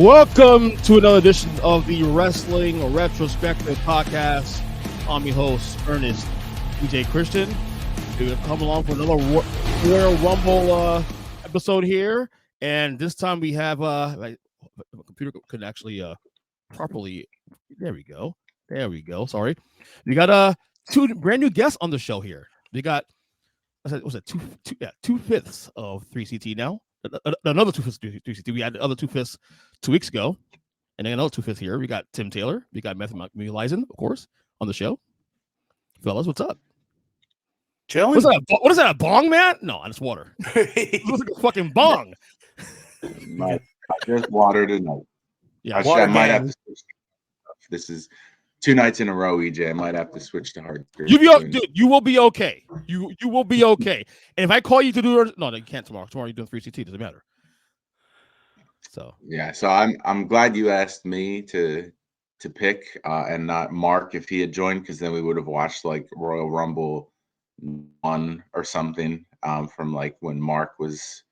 Welcome to another edition of the Wrestling Retrospective podcast. I'm your host, Earnest EJ Christian. We're going to come along for another Royal Rumble episode here. And this time we have, my computer could actually properly, there we go. Sorry. We got two brand new guests on the show here. We got, was it 2/5 of 3CT now? Another 2/5 3CT. We had the other 2/5 2 weeks ago, and then another 2/5 here. We got Tim Taylor. We got Muehleisen, of course, on the show. Fellas, what's up? Chilling. What is that? A bong, man? No, it's water. It looks like a fucking bong. I just water tonight. Yeah, I might have to switch. This is 2 nights in a row, EJ. I might have to switch to hard. Dude, you will be okay. You will be okay. And if I call you to do it, no, you can't tomorrow. Tomorrow you're doing 3CT. Doesn't matter. So yeah, so I'm glad you asked me to pick and not Mark if he had joined, because then we would have watched like Royal Rumble 1 or something from like when Mark was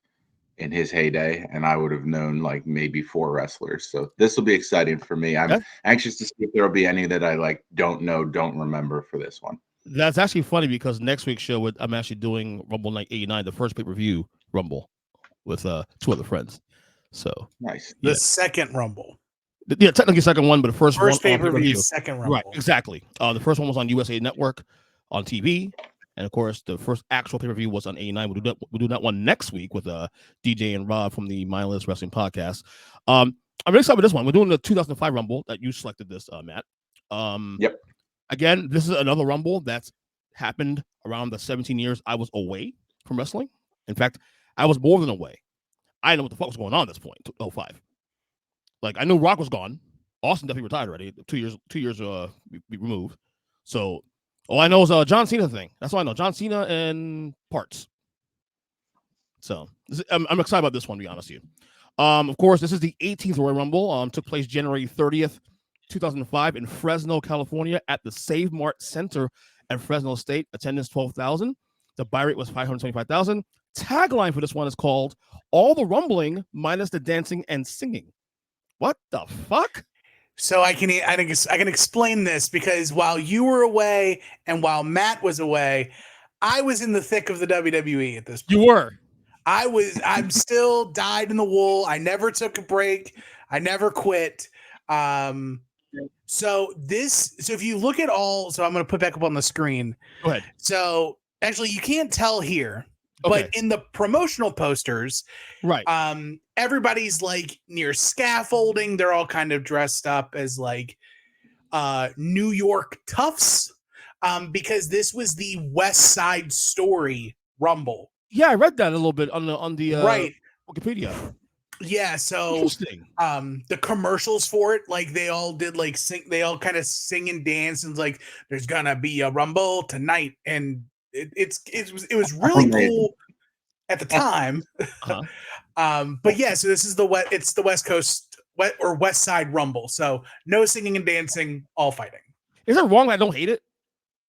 in his heyday, and I would have known like maybe 4 wrestlers. So this will be exciting for me. I'm anxious to see if there will be any that I like don't remember for this one. That's actually funny because next week's show I'm actually doing Rumble Night 89, the first pay-per-view Rumble with 2 other friends. So nice. The second Rumble. Yeah, technically second one, but the first pay-per-view, second Rumble. Right, exactly. The first one was on USA Network on TV. And of course, the first actual pay-per-view was on 89. We'll do that one next week with DJ and Rob from the Mindless Wrestling Podcast. I'm really excited with this one. We're doing the 2005 Rumble that you selected this, Matt. Yep. Again, this is another Rumble that's happened around the 17 years I was away from wrestling. In fact, I was more than away. I didn't know what the fuck was going on at this point, 05. Like, I knew Rock was gone. Austin definitely retired already. 2 years removed. So all I know is John Cena thing. That's all I know. John Cena and parts. So I'm excited about this one, to be honest with you. Of course, this is the 18th Royal Rumble. Took place January 30th, 2005 in Fresno, California at the Save Mart Center at Fresno State. Attendance 12,000. The buy rate was 525,000. Tagline for this one is called "All the Rumbling minus the dancing and singing." What the fuck? So I can explain this because while you were away and while Matt was away, I was in the thick of the WWE at this point. You were. I'm still dyed in the wool. I never took a break. I never quit. So if you look at so I'm going to put back up on the screen. Go ahead. So actually you can't tell here, okay. But in the promotional posters, right. Everybody's like near scaffolding. They're all kind of dressed up as like New York toughs because this was the West Side Story Rumble. Yeah, I read that a little bit on the right Wikipedia. Yeah, so interesting. The commercials for it, like they all did like they all kind of sing and dance and like there's gonna be a Rumble tonight, and it was really cool at the time. Uh-huh. But yeah, so this is it's the West Coast West Side Rumble. So no singing and dancing, all fighting. Is it wrong that I don't hate it?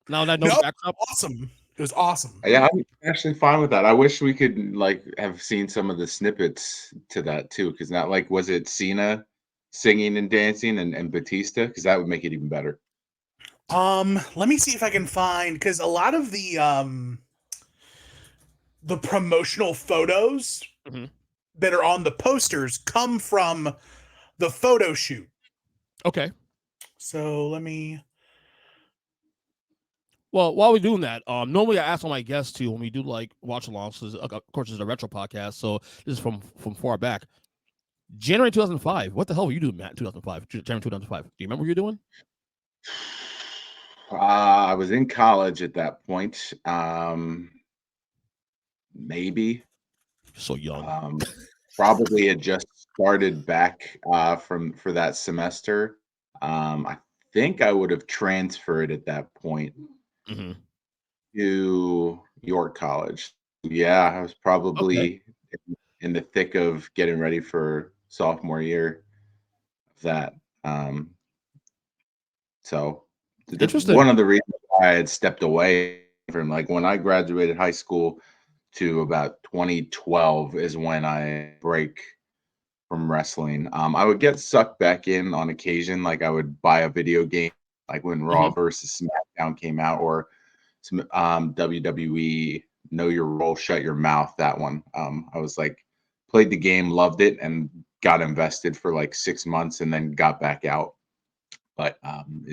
Now that I know the backdrop? Awesome. It was awesome. Yeah, I'm actually fine with that. I wish we could like have seen some of the snippets to that too, because not like was it Cena singing and dancing and Batista? Because that would make it even better. Let me see if I can find, because a lot of the promotional photos that are on the posters come from the photo shoot. Okay. So let me. Well, while we're doing that, normally I ask all my guests to, when we do like watch alongs, because of course it's a retro podcast, so this is from far back. January 2005. What the hell were you doing, Matt? 2005. January 2005. Do you remember what you were doing? I was in college at that point. Maybe. So young. Probably had just started back for that semester. I think I would have transferred at that point to York College. Yeah, I was probably in the thick of getting ready for sophomore year of that. So interesting. One of the reasons why I had stepped away from, like, when I graduated high school to about 2012 is when I break from wrestling. I would get sucked back in on occasion, like I would buy a video game, like when Raw versus SmackDown came out, or some WWE Know Your Role, Shut Your Mouth. That one, I was like, played the game, loved it, and got invested for like 6 months, and then got back out. But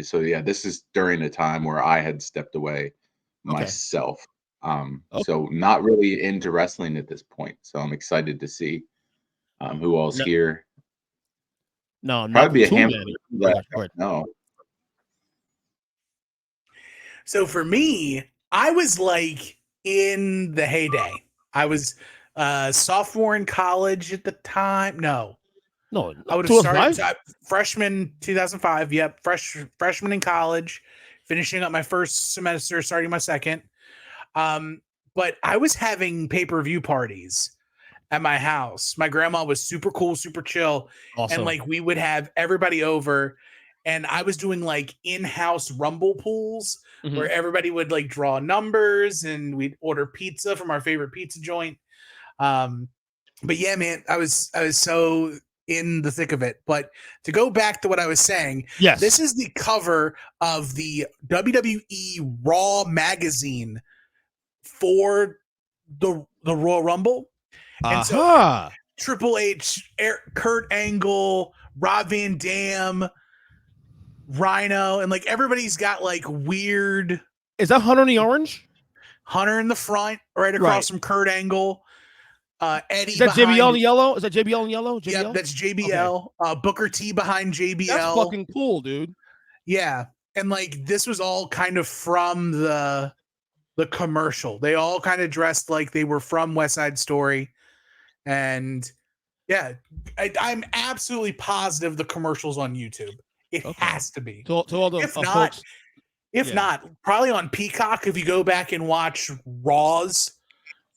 so yeah, this is during a time where I had stepped away myself. So not really into wrestling at this point. So I'm excited to see who all's here. No, probably not be a handful. No. So for me, I was like in the heyday. I was sophomore in college at the time. No, I would have started freshman 2005. Yep, freshman in college, finishing up my first semester, starting my second. But I was having pay-per-view parties at my house. My grandma was super cool, super chill. Awesome. And like we would have everybody over, and I was doing like in-house Rumble pools where everybody would like draw numbers and we'd order pizza from our favorite pizza joint. But yeah, man, I was so in the thick of it. But to go back to what I was saying, yes, this is the cover of the WWE Raw magazine for the Royal Rumble. And so Triple H, Kurt Angle, Rob Van Dam, Rhino, and like everybody's got like weird. Is that Hunter in the orange? Hunter in the front, right across from Kurt Angle. Eddie. Is that JBL in yellow? Is that JBL in yellow? JBL? Yeah, that's JBL. Okay. Booker T behind JBL. That's fucking cool, dude. Yeah, and like this was all kind of from the commercial. They all kind of dressed like they were from West Side Story, and yeah, I'm absolutely positive the commercial's on YouTube. It has to be. To all the if not, folks, not probably on Peacock. If you go back and watch Raw's,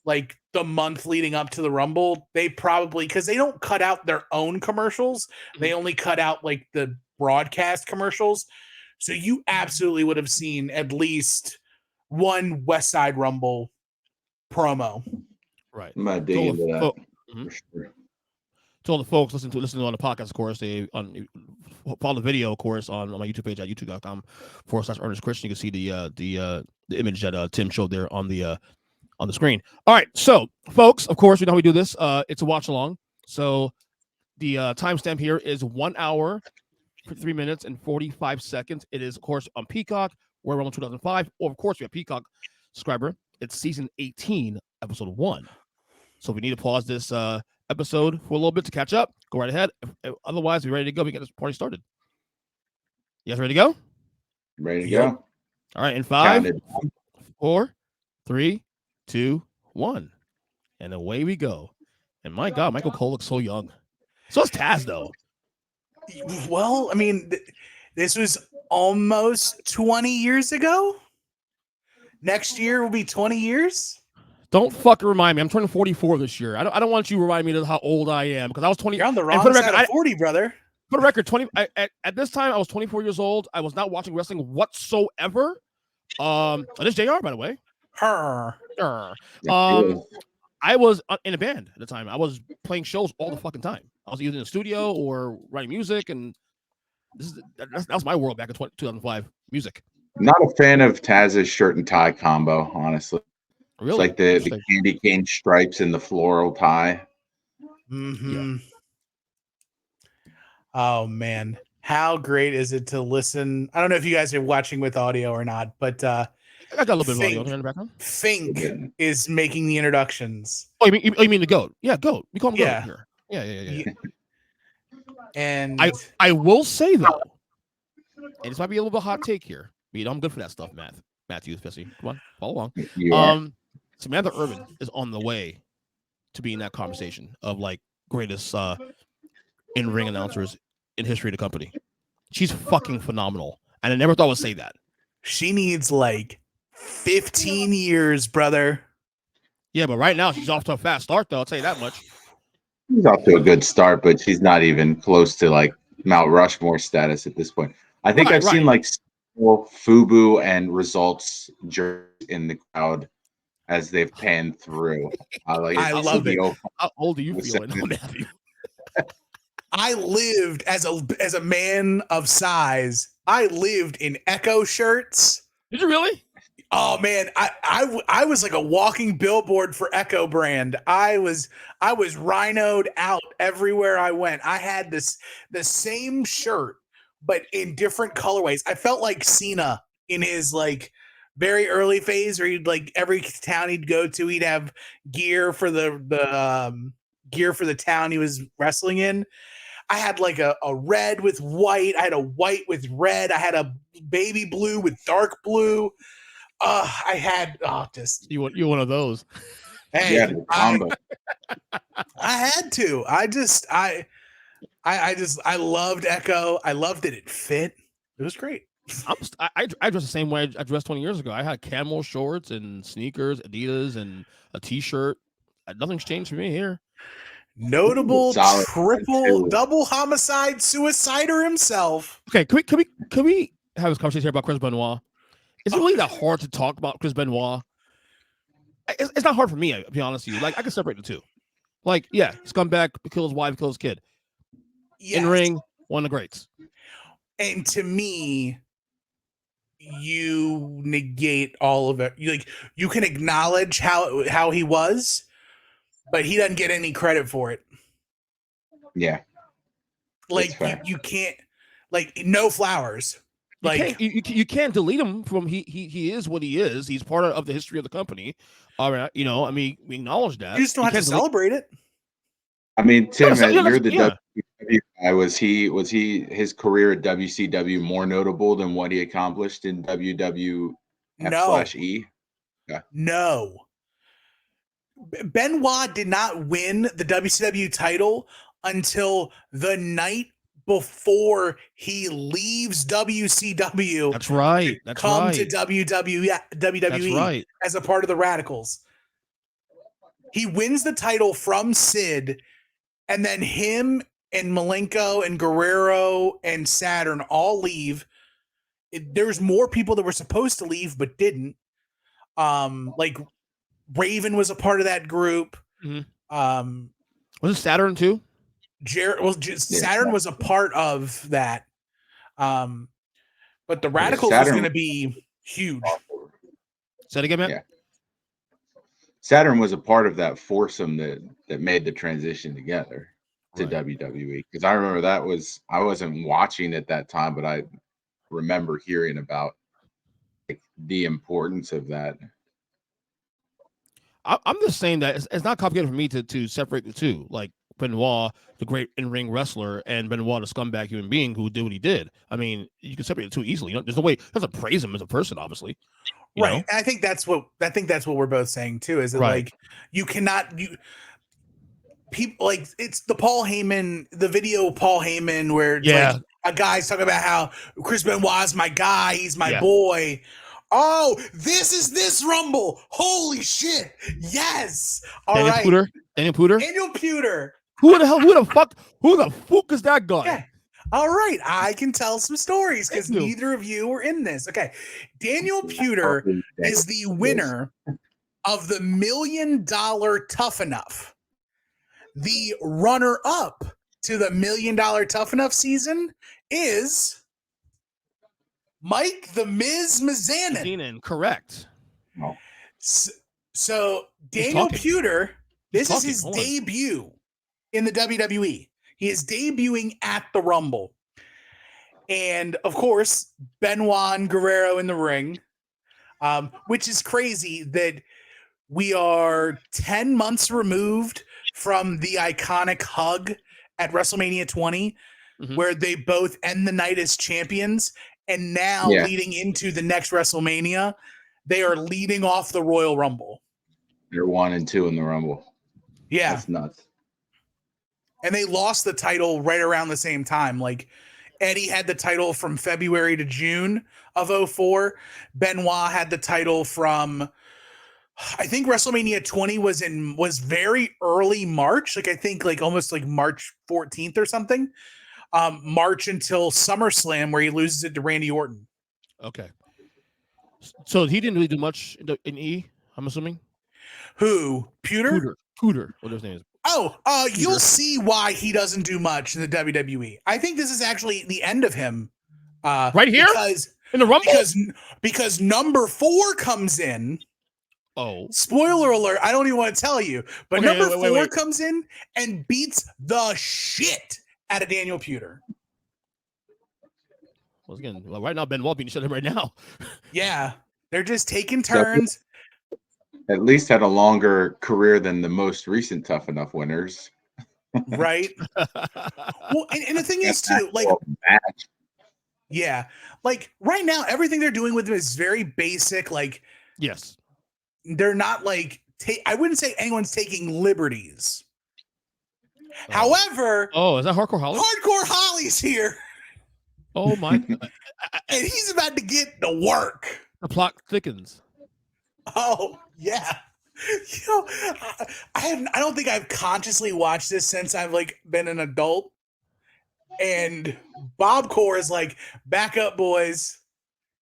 like the month leading up to the Rumble, they probably, because they don't cut out their own commercials, they only cut out like the broadcast commercials. So you absolutely would have seen at least one West Side Rumble promo. Right. I'm not digging into that. For sure. To all the folks listening on the podcast, of course, they follow the video, of course, on my YouTube page at youtube.com/Earnest Christian. You can see the image that Tim showed there on the screen. All right, so folks, of course, you know how we do this. It's a watch along. So the timestamp here is 1 hour, 3 minutes, and 45 seconds. It is, of course, on Peacock. We're around 2005. Or, of course, we have Peacock subscriber. It's season 18, episode 1. So we need to pause this episode for a little bit to catch up. Go right ahead. Otherwise, we're ready to go. We get this party started. You guys ready to go? Ready to go. All right, in 5, 4, 3, 2, 1, and away we go. And my God, Michael Cole looks so young. So is Taz, though. Well, I mean, this was almost 20 years ago. Next year will be 20 years. Don't fucking remind me. I'm turning 44 this year. I don't want you to remind me of how old I am, because I was 20. You're on the wrong side of 40, brother. For the record, at this time I was 24 years old. I was not watching wrestling whatsoever. This is JR, by the way. I was in a band at the time. I was playing shows all the fucking time. I was either in the studio or writing music, and that was my world back in 2005. Music. Not a fan of Taz's shirt and tie combo, honestly. Really? It's like the candy cane stripes and the floral tie. Mm-hmm. Yeah. Oh man, how great is it to listen? I don't know if you guys are watching with audio or not, but I got a little bit of audio in the background. Fink is making the introductions. Oh, you mean the GOAT? Yeah, GOAT. We call him GOAT here. Yeah. And I will say though, and this might be a little bit hot take here, but you know I'm good for that stuff, Matthew, especially. Come on, follow along. Samantha Urban is on the way to be in that conversation of like greatest in-ring announcers in history of the company. She's fucking phenomenal, and I never thought I would say that. She needs like 15 years, brother. Yeah, but right now she's off to a fast start, though. I'll tell you that much. She's off to a good start, but she's not even close to like Mount Rushmore status at this point. I think I've seen like FUBU and Results in the crowd as they've panned through. I love it. How old do you feel? Matthew? I lived as a man of size. I lived in Echo shirts. Did you really? Oh man, I was like a walking billboard for Echo brand. I was rhinoed out everywhere I went. I had the same shirt, but in different colorways. I felt like Cena in his like very early phase, where he'd like every town he'd go to, he'd have gear for the gear for the town he was wrestling in. I had like a red with white. I had a white with red. I had a baby blue with dark blue. I had just You one of those. hey, Yeah, the combo. I had to. I loved Echo. I loved that it fit. It was great. I dressed the same way I dressed 20 years ago. I had camel shorts and sneakers, Adidas, and a t-shirt. Nothing's changed for me here. Notable Solid triple too. double homicide suicider himself. Okay, can we have this conversation here about Chris Benoit? Is it really that hard to talk about Chris Benoit? It's not hard for me, to be honest with you. Like, I can separate the two. Like, yeah, scumbag, kill his wife, kill his kid. Yes. In ring, one of the greats. And to me, you negate all of it. You can acknowledge how he was, but he doesn't get any credit for it. Yeah. Like you can't, like, no flowers. Like you can't delete him from he is what he is. He's part of the history of the company. All right, I mean, we acknowledge that. You just don't have to celebrate it. I mean, Tim, you're the yeah. WCW guy. Was he his career at WCW more notable than what he accomplished in WWF/E? Yeah. No. Benoit did not win the WCW title until the night before he leaves WCW. That's right. That's come right. to WWE That's right. as a part of the Radicals. He wins the title from Sid, and then him and Malenko and Guerrero and Saturn all leave. There's more people that were supposed to leave but didn't. Like Raven was a part of that group. Mm-hmm. Was it Saturn too? Saturn was a part of that. But the Radicals was going to be huge. Say it again, man. Yeah. Saturn was a part of that foursome that made the transition together to WWE. Because I remember I wasn't watching at that time, but I remember hearing about the importance of that. I'm just saying that it's not complicated for me to separate the two. Like Benoit, the great in-ring wrestler, and Benoit, the scumbag human being who did what he did. I mean, you can separate the two easily. There's no way. Doesn't praise him as a person, obviously. Right. And I think that's what we're both saying too. Is that like you cannot people like it's the Paul Heyman, the video of Paul Heyman where it's like a guy's talking about how Chris Benoit's my guy, he's my boy. Oh, this Rumble. Holy shit. Yes. All right. Daniel Puder. Who the fuck is that guy? Yeah. All right. I can tell some stories because neither of you were in this. Okay. Daniel Puder is the winner of the $1 Million Tough Enough. The runner-up to the $1 Million Tough Enough season is Mike the Miz Mizanin. Correct. So Daniel Puder, this is his debut in the WWE. He is debuting at the Rumble. And of course, Benoit and Guerrero in the ring, which is crazy that we are 10 months removed from the iconic hug at WrestleMania 20, where they both end the night as champions. And now leading into the next WrestleMania, they are leading off the Royal Rumble. They're 1 and 2 in the Rumble. Yeah. That's nuts. And they lost the title right around the same time. Like Eddie had the title from February to June of 2004. Benoit had the title from, I think WrestleMania 20 was very early March. Like I think like almost like March 14th or something. March until SummerSlam where he loses it to Randy Orton. Okay. So he didn't really do much in E, I'm assuming? Who? Puder? Puder. What his name is. You'll see why he doesn't do much in the WWE. I think this is actually the end of him. Right here? In the Rumble? Because number 4 comes in. Oh. Spoiler alert, I don't even want to tell you. But Okay, number wait, 4 comes in and beats the shit out of Daniel Puder. Well, again, right now, Benoit beating shit him right now. Yeah. They're just taking turns. At least had a longer career than the most recent Tough Enough winners. Right. Well, and the thing is too, like, yeah, like right now, everything they're doing with them is very basic. Like, yes, they're not like I wouldn't say anyone's taking liberties. However, is that Hardcore Holly? Hardcore Holly's here. Oh my! And he's about to get to work. The plot thickens. Oh yeah. You know, I don't think I've consciously watched this since I've like been an adult. And Bob Core is like, back up, boys.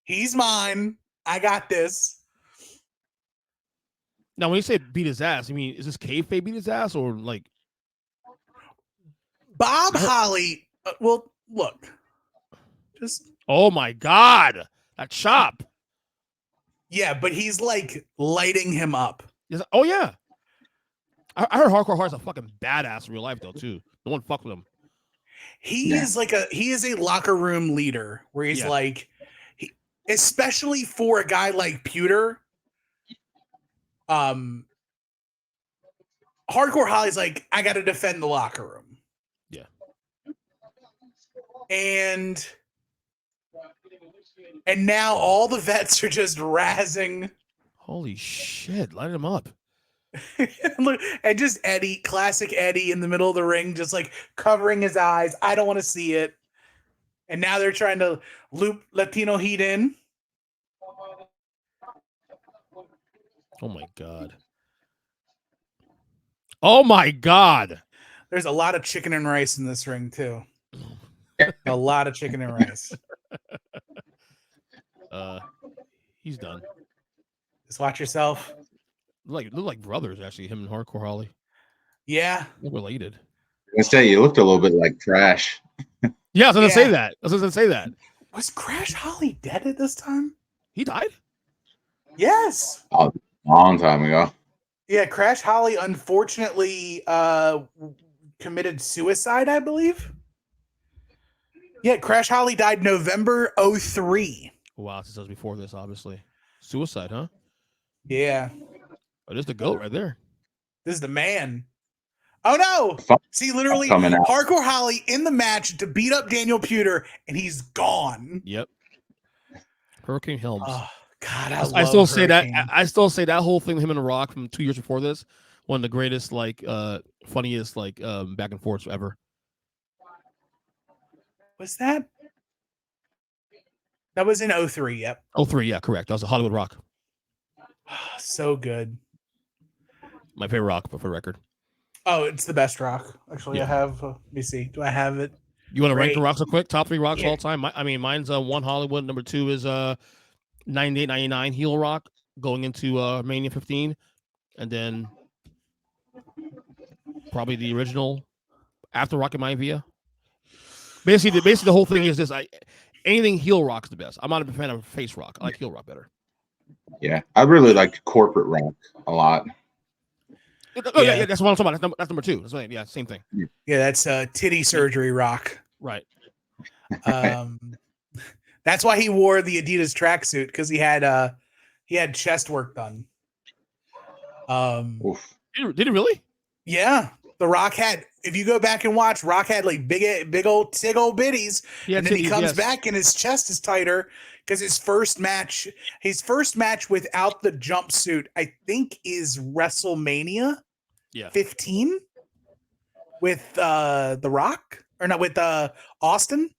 He's mine. I got this. Now, when you say beat his ass, you mean is this kayfabe beat his ass or like Bob Holly? Well, look, just oh my god, that chop. Yeah, but he's like lighting him up. Oh yeah, I heard Hardcore Holly's a fucking badass in real life though too. No one fucked with him. He is a locker room leader where he's like, especially for a guy like Puder. Hardcore Holly's like, I got to defend the locker room. Yeah. And now all the vets are just razzing. Holy shit, light him up. Look, and just Eddie, classic Eddie in the middle of the ring, just like covering his eyes. I don't want to see it. And now they're trying to loop Latino Heat in. Oh my god. Oh my god. There's a lot of chicken and rice in this ring too. A lot of chicken and rice. He's done. Just watch yourself. Look like brothers, actually, him and Hardcore Holly. Yeah. They're related. I say you looked a little bit like Crash. Yeah, I was gonna say that. Was Crash Holly dead at this time? He died? Yes. Oh, long time ago. Yeah, Crash Holly unfortunately committed suicide, I believe. Yeah, Crash Holly died November 2003. Wow, since that was before this, obviously. Suicide, huh? Yeah. Oh, there's the goat right there. This is the man. Oh no! See, literally, Hardcore Holly in the match to beat up Daniel Puder, and he's gone. Yep. Hurricane Helms. Oh God, I still say that. I still say that whole thing with him and Rock from 2 years before this, one of the greatest, like, funniest, like, back and forths ever. Was that? That was in 2003. Yep. 2003, yeah, correct. That was a Hollywood Rock. So good. My favorite Rock, but for the record. Oh, it's the best Rock. Actually, yeah. I have. Let me see. Do I have it? You want to rank the Rocks real quick? Top 3 Rocks of all time? Mine's 1 Hollywood. Number 2 is 98, 99 heel Rock going into Mania 15. And then probably the original after Rock and Maivia. Basically, the whole thing is this. Anything heel Rock's the best. I'm not a fan of face Rock. I like heel Rock better. Yeah, I really liked corporate Rock a lot. Yeah, that's what I'm talking about. That's number 2. That's right. Yeah, same thing. Yeah, that's titty surgery Rock. Right. That's why he wore the Adidas tracksuit, because he had chest work done. Did he really? Yeah, the Rock had. If you go back and watch, Rock had like big old bitties, and then he comes back and his chest is tighter because his first match without the jumpsuit, I think, is WrestleMania 15 with the Rock, or not, with Austin.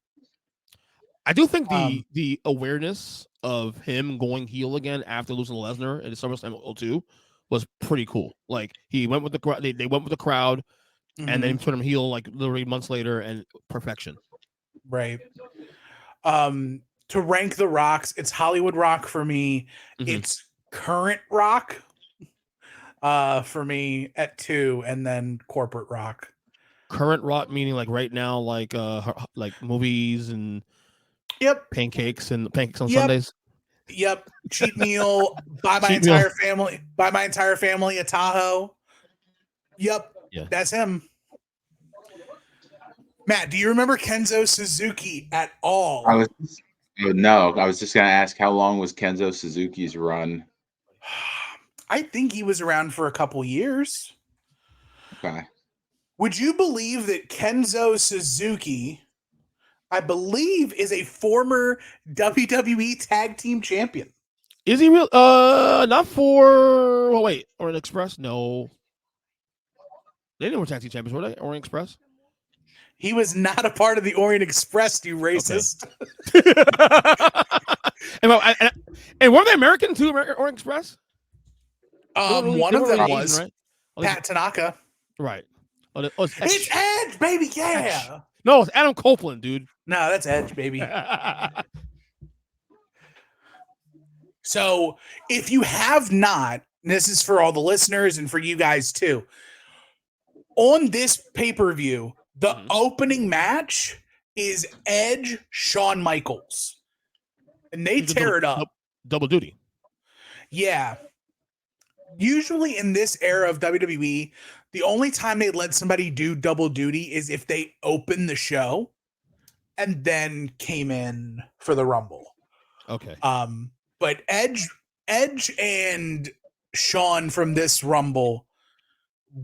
I do think the awareness of him going heel again after losing to Lesnar in SummerSlam 2002 was pretty cool. Like, he went with the crowd. They went with the crowd, and then put him heel like literally months later, and perfection. Right. To rank the Rocks, it's Hollywood Rock for me. It's current Rock. for me at 2, and then Corporate Rock. Current rot meaning like right now, like movies and Yep. pancakes on Yep. Sundays. Yep. Cheat meal. Buy my Cheat meal. entire family. Buy my entire family a Tahoe. Yep. Yeah. That's him. Matt, do you remember Kenzo Suzuki at all? No, I was just gonna ask, how long was Kenzo Suzuki's run? I think he was around for a couple years. Okay. Would you believe that Kenzo Suzuki, I believe, is a former WWE Tag Team Champion? Is he real? Not for. Well, wait, Orient Express? No, they didn't were tag team champions, were they? Orient Express? He was not a part of the Orient Express, you racist. Okay. and weren't they American too? Orient Express? One of them Asian, was right? Pat Tanaka. Right. It's Edge, baby. Yeah. Edge. No, it's Adam Copeland, dude. No, that's Edge, baby. So if you have not, this is for all the listeners and for you guys too, on this pay-per-view, the opening match is Edge, Shawn Michaels. And they tear it up. Double duty. Yeah. Usually in this era of WWE, the only time they let somebody do double duty is if they open the show and then came in for the Rumble. Okay. But Edge and Shawn from this Rumble,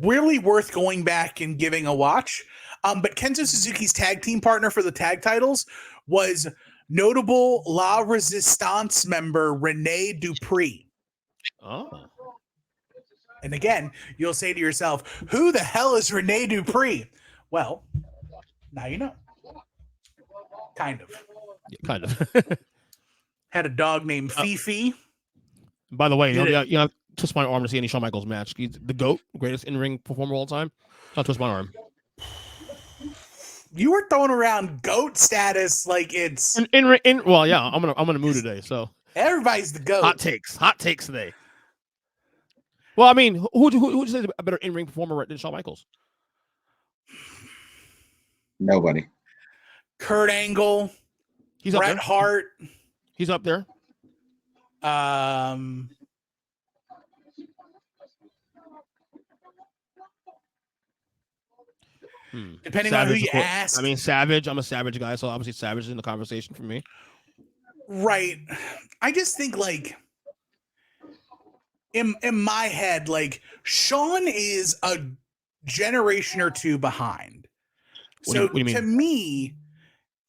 really worth going back and giving a watch. But Kenzo Suzuki's tag team partner for the tag titles was notable La Resistance member Rene Dupree. Oh. And again, you'll say to yourself, who the hell is Rene Dupree? Well, now you know. Kind of. Yeah, kind of. Had a dog named Fifi. By the way, you know, twist my arm to see any Shawn Michaels match. He's the GOAT, greatest in-ring performer of all time. I'll twist my arm. You were throwing around GOAT status like it's well, yeah, I'm gonna move today, so everybody's the GOAT. Hot takes today. Well, I mean, who would you say is a better in-ring performer than Shawn Michaels? Nobody. Kurt Angle. He's up Bret there. Hart. He's up there. Depending Savage, on who you ask. I mean, Savage. I'm a Savage guy, so obviously Savage is in the conversation for me. Right. I just think like in my head, like Shawn is a generation or two behind. So what do you mean?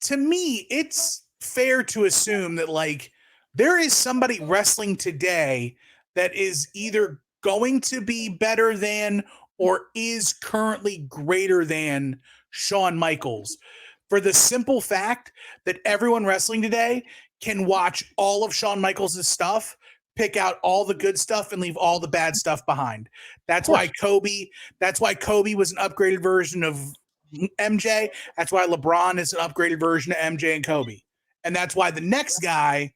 to me, it's fair to assume that like there is somebody wrestling today that is either going to be better than or is currently greater than Shawn Michaels, for the simple fact that everyone wrestling today can watch all of Shawn Michaels' stuff, pick out all the good stuff, and leave all the bad stuff behind. That's why Kobe was an upgraded version of MJ. That's why LeBron is an upgraded version of MJ and Kobe. And that's why the next guy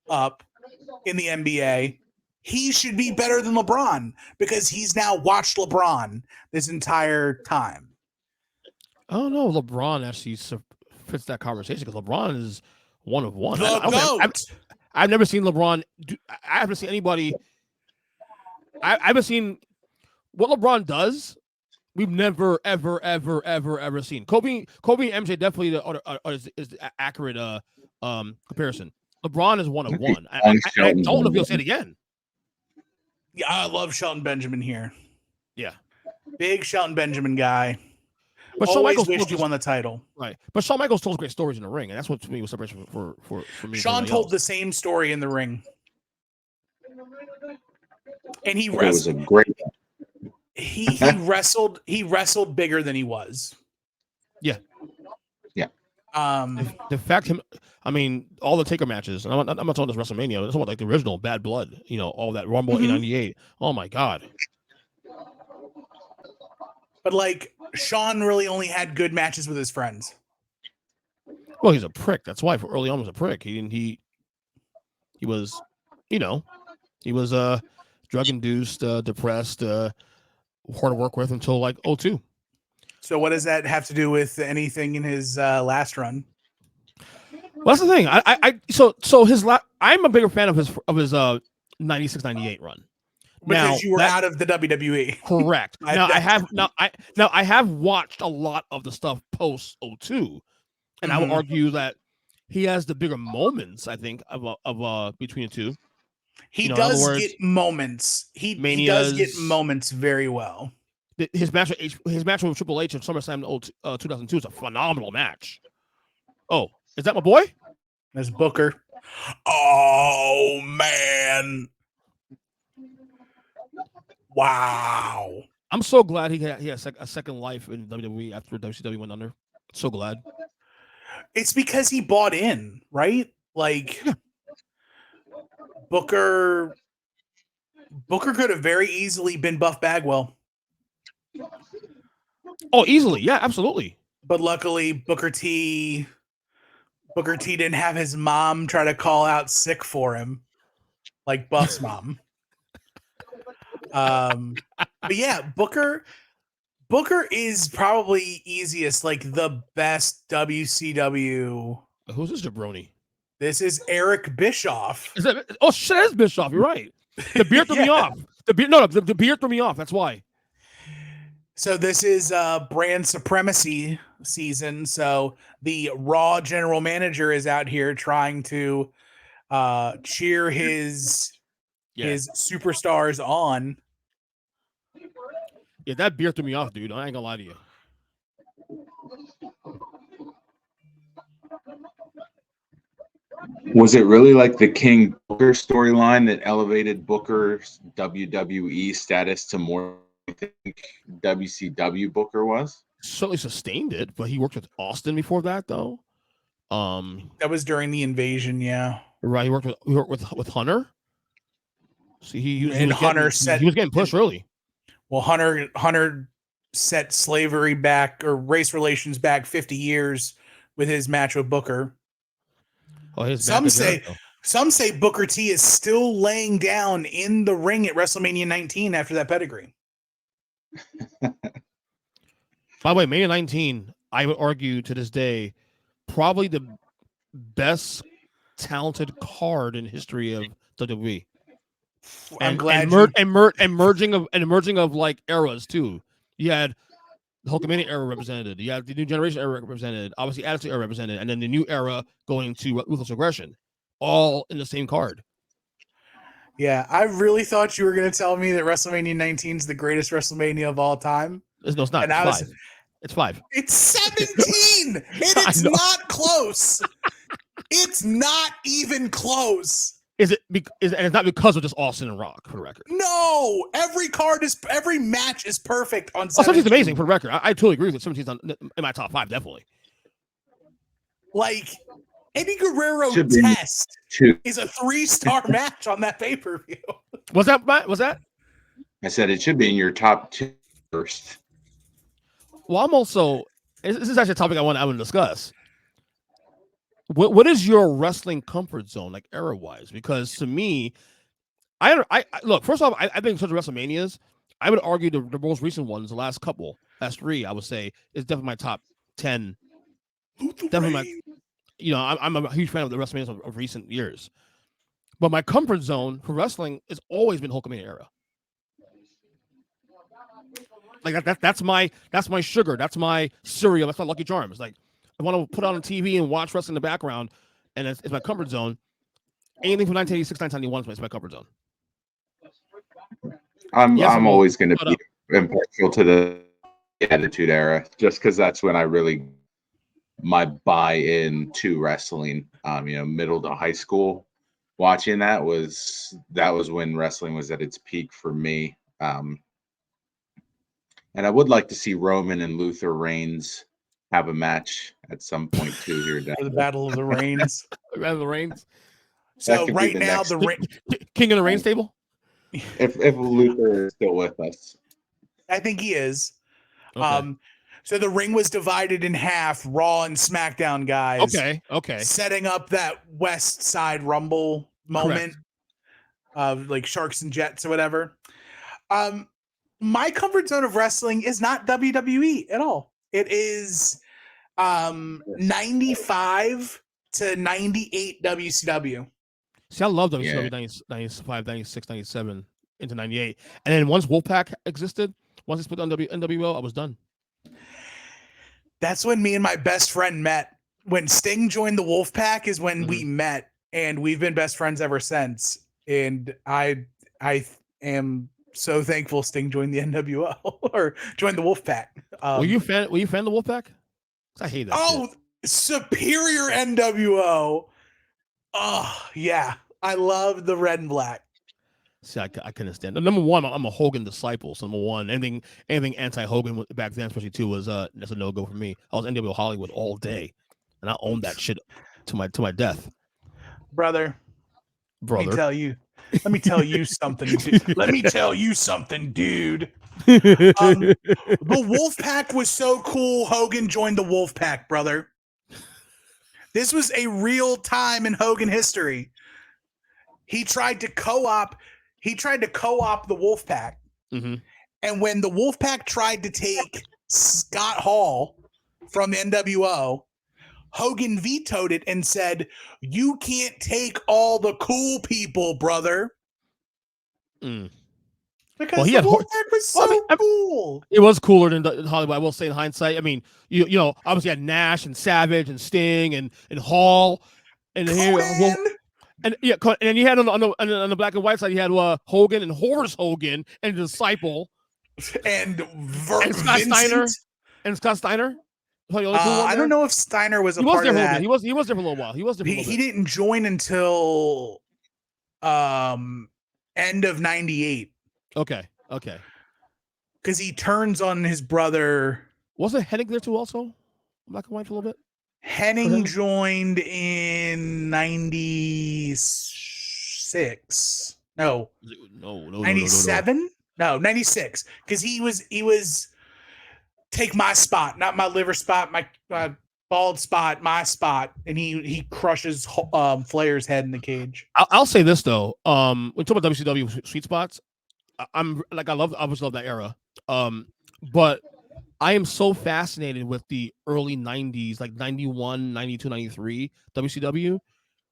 up in the NBA, he should be better than LeBron because he's now watched LeBron this entire time. I don't know. LeBron actually fits that conversation because LeBron is one of one. I've never seen LeBron. I haven't seen anybody. I haven't seen what LeBron does. We've never, ever seen. Kobe and MJ definitely is the accurate comparison. LeBron is one of one. I don't know if you'll say it again. Yeah, I love Shelton Benjamin here. Yeah, big Shelton Benjamin guy. But Shawn Michaels wished he won the title. Right, but Shawn Michaels told great stories in the ring, and that's what to me was separation for me. Shawn told the same story in the ring, and he wrestled. It was a great. He wrestled. He wrestled bigger than he was. Yeah. Yeah. The fact I mean, all the Taker matches, and I'm not talking this WrestleMania. This is what like the original Bad Blood. You know, all that Rumble 898. Oh my God. But like Shawn really only had good matches with his friends. Well, he's a prick. That's why for early on was a prick. He was, you know, he was drug-induced, depressed, hard to work with until like 02. So what does that have to do with anything in his last run? Well, that's the thing. So his I'm a bigger fan of his 96-98 run. Because you were out of the WWE. Correct. I have watched a lot of the stuff post 02, and I would argue that he has the bigger moments, I think, of between the two. He does get moments. He does get moments very well. His match with Triple H at SummerSlam 2002 is a phenomenal match. Oh, is that my boy? That's Booker. Oh man. Wow. I'm so glad he had a second life in WWE after WCW went under. So glad. It's because he bought in, right? Like Booker could have very easily been Buff Bagwell. Oh, easily. Yeah, absolutely. But luckily Booker T didn't have his mom try to call out sick for him like Buff's mom. But yeah, Booker is probably easiest, like the best WCW. Who's this jabroni? This is Eric Bischoff. Is that? Oh shit, that's Bischoff. You're right. The beard threw me off. The beard threw me off. That's why. So this is brand supremacy season. So the Raw general manager is out here trying to cheer his superstars on. Yeah, that beard threw me off, dude. I ain't gonna lie to you. Was it really like the King Booker storyline that elevated Booker's WWE status to more than I think WCW Booker was? Certainly sustained it, but he worked with Austin before that, though. That was during the invasion, yeah. Right, he worked with Hunter. See, he was getting pushed early. Well, Hunter set slavery back or race relations back 50 years with his match with Booker. Oh, some say Booker T is still laying down in the ring at WrestleMania 19 after that pedigree. By the way, Mania 19, I would argue to this day, probably the best talented card in history of WWE. Emerging of like eras too. You had the Hulkamania era represented. You had the New Generation era represented. Obviously, Attitude era represented, and then the new era going to Ruthless Aggression, all in the same card. Yeah, I really thought you were going to tell me that WrestleMania 19 is the greatest WrestleMania of all time. No, it's not. It's 5. It's 17, and it's not close. It's not even close. And it's not because of just Austin and Rock, for the record. No, every match is perfect on 17's amazing, for the record. I totally agree with 17's in my top 5, definitely. Like, Eddie Guerrero Test is a 3-star match on that pay-per-view. Was that? I said it should be in your top 2 first. Well, this is actually a topic I want to discuss. What is your wrestling comfort zone, like era-wise? Because to me, I look, first off, I think in terms of WrestleManias, I would argue the most recent ones, the last 3, I would say, is definitely my top 10. Definitely I'm a huge fan of the WrestleManias of recent years. But my comfort zone for wrestling has always been Hulkamania era. Like that's my sugar, that's my cereal, that's my Lucky Charms. Like, I want to put on TV and watch wrestling in the background, and it's my comfort zone. Anything from 1986, 1991 is my comfort zone. I'm always going to be impartial to the Attitude Era, just because that's when I really my buy-in to wrestling. Middle to high school, watching that was when wrestling was at its peak for me. And I would like to see Roman and Luther Reigns have a match at some point too here. For the Battle of the Reigns. Battle of the Reigns. So right now, the King of the Reigns table. If Luther is still with us, I think he is. Okay. So the ring was divided in half, Raw and SmackDown guys. Okay. Setting up that West Side Rumble moment. like Sharks and Jets or whatever. My comfort zone of wrestling is not WWE at all. It is 95 to 98 WCW. See, I love WCW Yeah. 95, 96, 97 into 98. And then once Wolfpack existed, once they split on NWO, I was done. That's when me and my best friend met. When Sting joined the Wolfpack is when we met, and we've been best friends ever since. And I am so thankful Sting joined the NWO or joined the Wolfpack. Were you a fan of the Wolfpack? I hate that. Oh, shit. Superior NWO. Oh, yeah. I love the red and black. See, I couldn't stand it. Number one, I'm a Hogan disciple. So number one, anything anti-Hogan back then, especially too, was that's a no-go for me. I was NWO Hollywood all day, and I owned that shit to my death. Brother. Let me tell you something. Let me tell you something, dude. The Wolfpack was so cool. Hogan joined the Wolfpack, brother. This was a real time in Hogan history. He tried to co-op the Wolfpack. Mm-hmm. And when the Wolfpack tried to take Scott Hall from the NWO, Hogan vetoed it and said, "You can't take all the cool people, brother." Mm. Because the Wolfpack was so cool. It was cooler than Hollywood. I will say in hindsight. I mean, you know, obviously you had Nash and Savage and Sting and Hall and and then you had on the black and white side, you had Hogan and Horace Hogan and Disciple and Scott Steiner and Scott Steiner. I don't know if Steiner was a part of that. He was there for a little while. He didn't join until end of 98. Okay. Because he turns on his brother. Wasn't Hennig there too also? Black and white for a little bit? Hennig joined in 96. No. 97? No, 96. Because he was take my spot, not my liver spot, my bald spot, my spot, and he crushes Flair's head in the cage. I'll say this though. When we talk about WCW sweet spots, I always love that era. But I am so fascinated with the early 90s, like 91, 92, 93 WCW.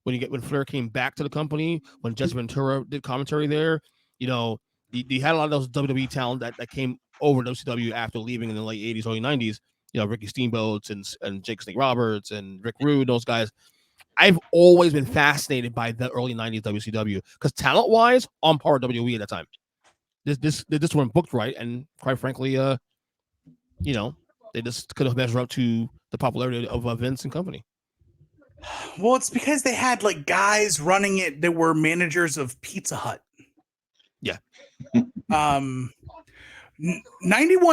When Flair came back to the company, when Jesse Ventura did commentary there, you know, he had a lot of those WWE talent that came over to WCW after leaving in the late 80s, early 90s. You know, Ricky Steamboats and Jake Snake Roberts and Rick Rude, those guys. I've always been fascinated by the early 90s WCW because talent-wise, on par with WWE at that time. This weren't booked right, and quite frankly, you know, they just couldn't measure up to the popularity of Vince and company. Well, it's because they had like guys running it that were managers of Pizza Hut. Yeah. 91,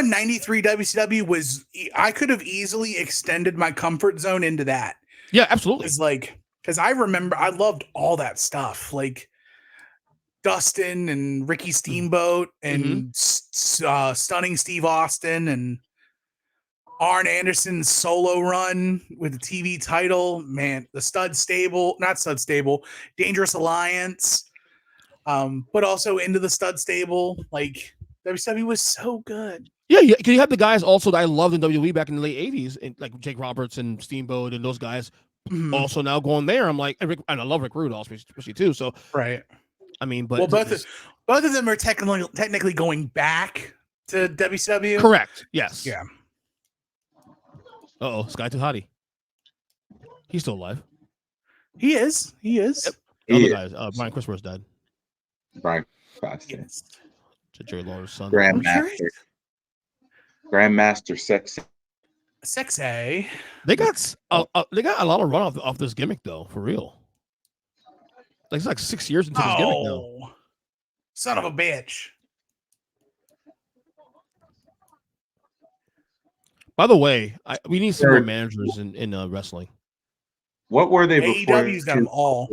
93 WCW was, I could have easily extended my comfort zone into that. Yeah, absolutely. It's like, because I remember I loved all that stuff, like Dustin and Ricky Steamboat and Stunning Steve Austin and Arn Anderson's solo run with the TV title, man, the Dangerous Alliance, but also into the Stud Stable. Like WCW was so good. Yeah, because you have the guys also that I loved in WWE back in the late 80s, and like Jake Roberts and Steamboat and those guys also now going there. I'm like, and I love Rick Rude also, especially too. So right. I mean, but both of them are technically going back to WCW. Correct. Yes. Yeah. Sky Too Hottie. He's still alive. He is. Yep. Other guys. Brian Christopher's dead. Brian Christopher. Yes. Jerry Lawler's son. Grandmaster Sexy. They got a lot of run off this gimmick though, for real. Like it's like 6 years into this gimmick now. Son of a bitch. By the way, we need some more managers in wrestling. What were they before? AEW's got them all.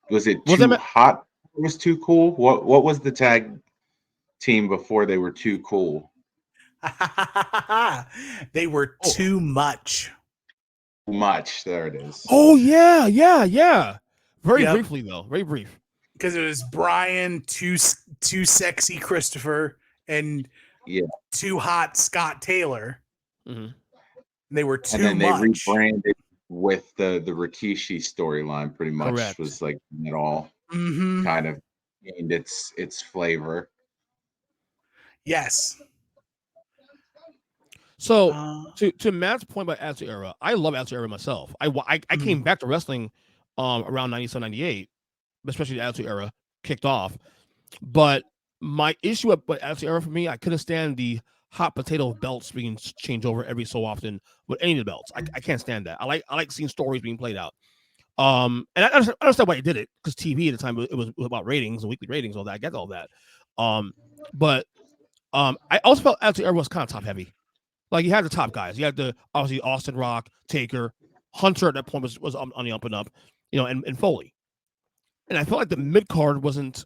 Was it too hot? It was too cool. What was the tag team before they were too cool? They were too much. Much. There it is. Oh yeah. Very briefly, though. Very brief. Because it was Brian, too sexy Christopher, and too hot Scott Taylor. Mm-hmm. They were too and then they much. rebranded with the Rikishi storyline. Pretty much Correct. was like it all kind of gained its flavor. Yes. So to Matt's point about Attitude Era, I love Attitude Era myself. I came back to wrestling around 97, 98, especially the Attitude Era kicked off. But my issue with Attitude Era for me, I couldn't stand the hot potato belts being changed over every so often with any of the belts. I can't stand that. I like seeing stories being played out. And I understand why they did it, because TV at the time it was about ratings and weekly ratings, all that. I get all that. But I also felt Attitude Era was kind of top heavy. Like, you had the top guys. You had obviously Austin Rock, Taker, Hunter at that point was on the up and up, and Foley. And I felt like the mid card wasn't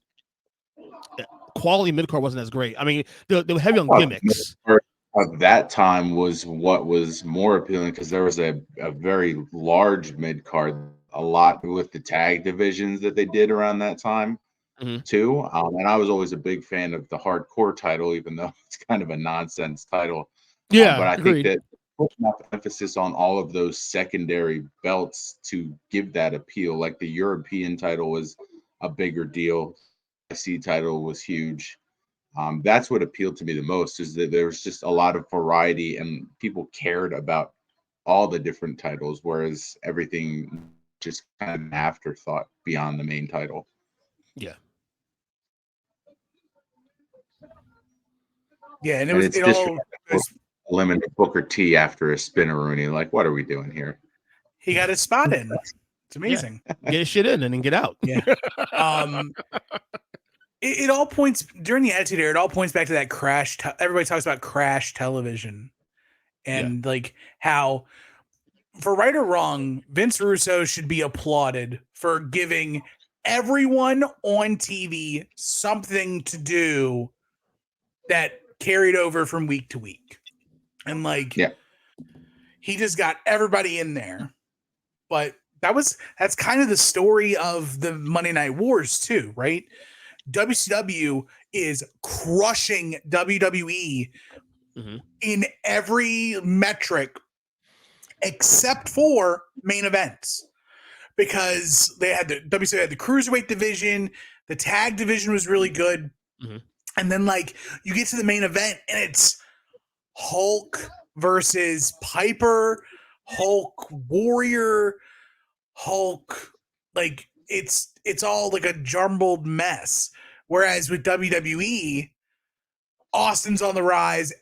quality. Mid card wasn't as great. I mean, they were heavy on gimmicks. Of that time was what was more appealing, because there was a very large mid card, a lot with the tag divisions that they did around that time too. And I was always a big fan of the hardcore title, even though it's kind of a nonsense title. Yeah, but I agreed. think that put enough emphasis on all of those secondary belts to give that appeal. Like the European title was a bigger deal. The IC title was huge. That's what appealed to me the most, is that there was just a lot of variety and people cared about all the different titles, whereas everything just kind of an afterthought beyond the main title. Yeah. Yeah, and it all eliminate Booker T after a spinneroonie. Like, what are we doing here? He got his spot in. It's amazing. Yeah. Get his shit in and then get out. Yeah. It all points during the Attitude Era. It all points back to that crash. Everybody talks about crash television, and like how, for right or wrong, Vince Russo should be applauded for giving everyone on TV something to do that carried over from week to week. And he just got everybody in there. But that's kind of the story of the Monday Night Wars too, right? WCW is crushing WWE in every metric except for main events, because WCW had the cruiserweight division, the tag division was really good, and then you get to the main event and it's Hulk versus Piper, Hulk Warrior, Hulk, it's all like a jumbled mess. Whereas with WWE, Austin's on the rise.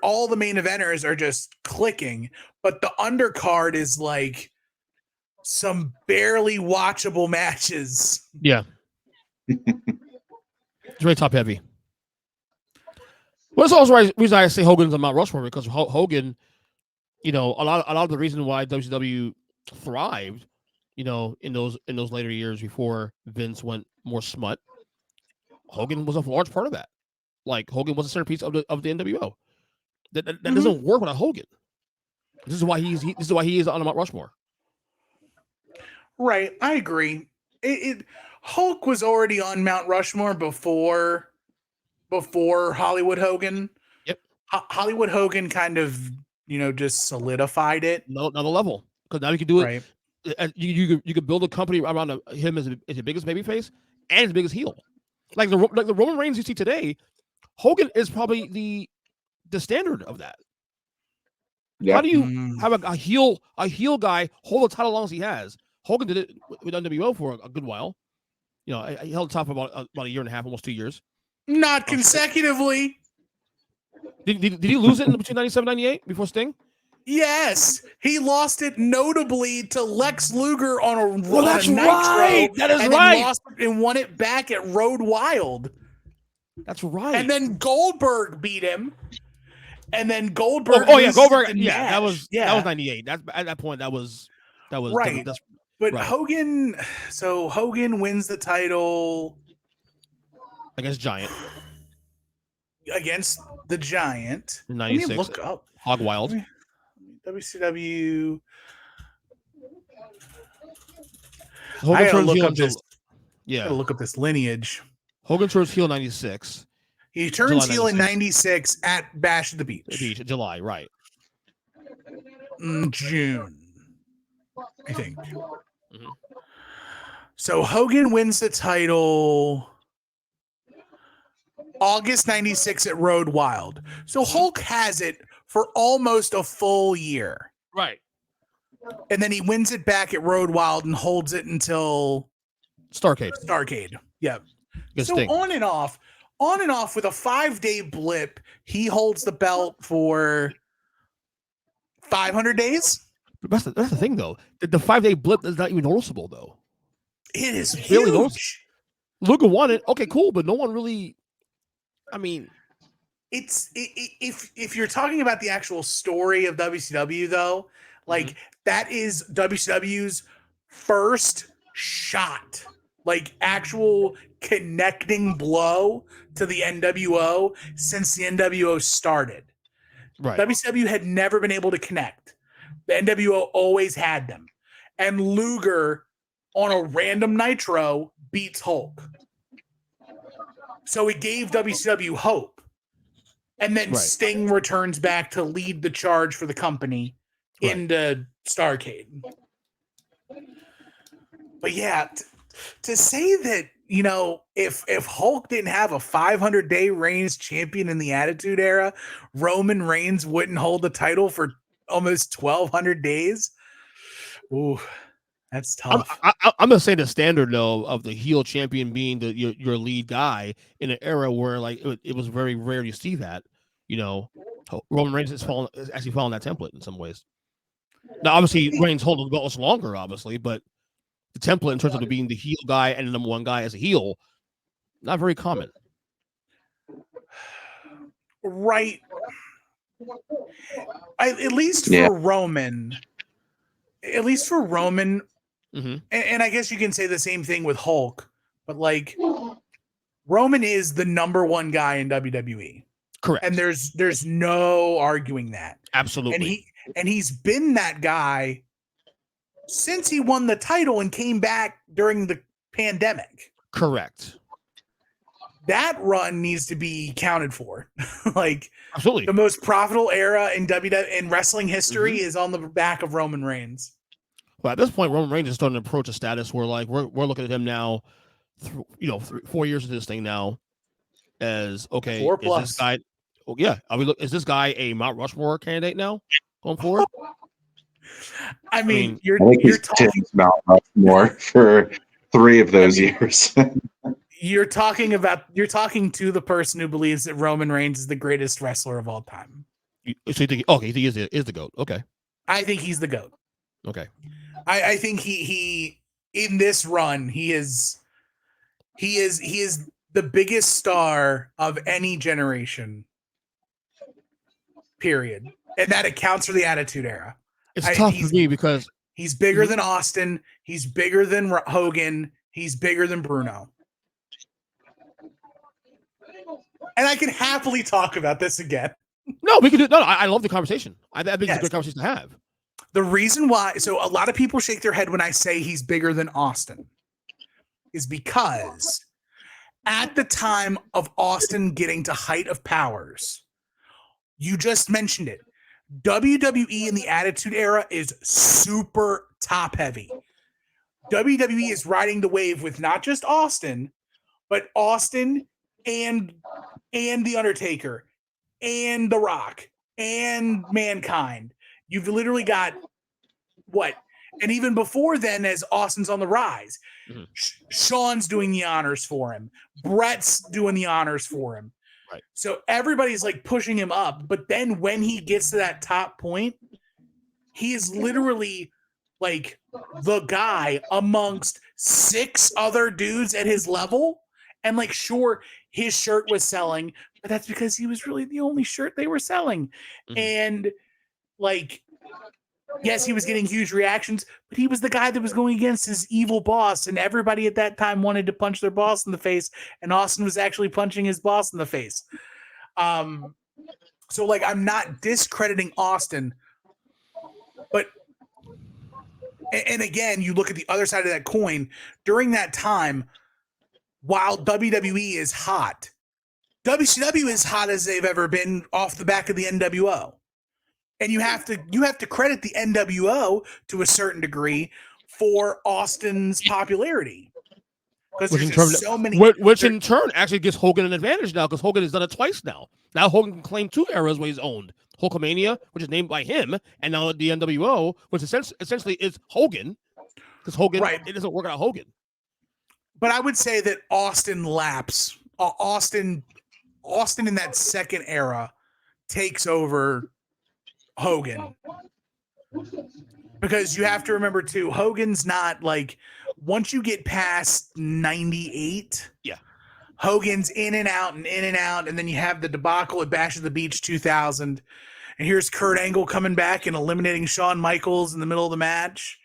All the main eventers are just clicking, but the undercard is like some barely watchable matches. Yeah. It's very top heavy. Well, it's also the reason I say Hogan's on Mount Rushmore, because Hogan, a lot of the reason why WCW thrived, in those later years before Vince went more smut, Hogan was a large part of that. Like, Hogan was a centerpiece of the NWO. That doesn't work without Hogan. This is why he is on Mount Rushmore. Right, I agree. Hulk was already on Mount Rushmore before Hollywood Hogan. Yep. Hollywood Hogan kind of, just solidified it. Another level, because now you can do it. Right. You could build a company around him as the biggest babyface and his biggest heel. Like the Roman Reigns you see today, Hogan is probably the standard of that. Yep. How do you have a heel guy hold the title as long as he has? Hogan did it with NWO for a good while. He held the top for about a year and a half, almost 2 years. Not consecutively. Did he lose it between 97 and 98 before Sting? Yes, he lost it notably to Lex Luger on a Nitro. That is right. Lost it and won it back at Road Wild. That's right. And then Goldberg beat him. And then Goldberg. Goldberg. Yeah, that was 98. At that point, that was right. But right. Hogan wins the title against Giant. Against the Giant. 96. Let me look up Hog Wild. WCW. Hogan gotta turns look heel up this. Yeah. Gotta look up this lineage. Hogan turns heel 96. He turns heel in 96 at Bash at the Beach. July, right. June, I think. Mm-hmm. So Hogan wins the title August 96 at Road Wild. So Hulk has it for almost a full year. Right. And then he wins it back at Road Wild and holds it until Starrcade. Yeah. Good So sting. on and off with a 5-day blip, he holds the belt for 500 days. That's the thing, though. The 5-day blip is not even noticeable, though. It is Really huge. Luger won it. Okay, cool, but no one really. I mean, if you're talking about the actual story of WCW, though, like that is WCW's first shot, like actual connecting blow to the NWO since the NWO started. right. WCW had never been able to connect. The NWO always had them. And Luger on a random Nitro beats Hulk. So it gave WCW hope. And then Sting returns back to lead the charge for the company into Starrcade. But yeah, to say that, you know, if Hulk didn't have a 500-day Reigns champion in the Attitude Era, Roman Reigns wouldn't hold the title for almost 1,200 days. Ooh, that's tough. I'm gonna say the standard though of the heel champion being your lead guy in an era where like it was very rare to see that. You know, Roman Reigns is actually following that template in some ways. Now, obviously, Reigns holding the belt longer, obviously, but the template in terms of being the heel guy and the number one guy as a heel, not very common. Right. At least for Roman. At least for Roman. And I guess you can say the same thing with Hulk, but like Roman is the number one guy in WWE. Correct. And there's no arguing that. Absolutely. And he's been that guy since he won the title and came back during the pandemic. Correct. That run needs to be counted for. Like absolutely, the most profitable era in WWE in wrestling history is on the back of Roman Reigns. Well, at this point, Roman Reigns is starting to approach a status where, like, we're looking at him now, 4 years of this thing now, as okay, 4+. Is this guy? Oh yeah, is this guy a Mount Rushmore candidate now going forward? I mean, you're talking Mount Rushmore for 3 of those years. You're talking to the person who believes that Roman Reigns is the greatest wrestler of all time. So you think? Okay, he is the GOAT. Okay, I think he's the GOAT. Okay, I think he in this run he is the biggest star of any generation. Period, and that accounts for the Attitude Era. It's tough for me because he's bigger than Austin. He's bigger than Hogan. He's bigger than Bruno. And I can happily talk about this again. No, we can do. No, I love the conversation. I think it's a good conversation to have. The reason why, so a lot of people shake their head when I say he's bigger than Austin, is because at the time of Austin getting to height of powers, you just mentioned it. WWE in the Attitude Era is super top heavy. WWE is riding the wave with not just Austin, but Austin and The Undertaker and The Rock and Mankind. You've literally got what? And even before then, as Austin's on the rise, Shawn's doing the honors for him. Brett's doing the honors for him. Right. So everybody's like pushing him up. But then when he gets to that top point, he is literally like the guy amongst 6 other dudes at his level. And like, sure, his shirt was selling, but that's because he was really the only shirt they were selling. And like, yes, he was getting huge reactions, but he was the guy that was going against his evil boss, and everybody at that time wanted to punch their boss in the face, and Austin was actually punching his boss in the face. So like, I'm not discrediting Austin, but And again, you look at the other side of that coin. During that time, while WWE is hot, WCW is hot as they've ever been off the back of the NWO. And you have to credit the NWO to a certain degree for Austin's popularity. Because Which there's in turn, just so many. which in turn actually gives Hogan an advantage now, because Hogan has done it twice now. Now Hogan can claim 2 eras where he's owned Hulkamania, which is named by him, and now the NWO, which essentially is Hogan, because Hogan it doesn't work out Hogan. But I would say that Austin laps. Austin in that second era takes over Hogan. Because you have to remember too, Hogan's not like, once you get past 98, Hogan's in and out, and then you have the debacle at Bash at the Beach 2000, and here's Kurt Angle coming back and eliminating Shawn Michaels in the middle of the match.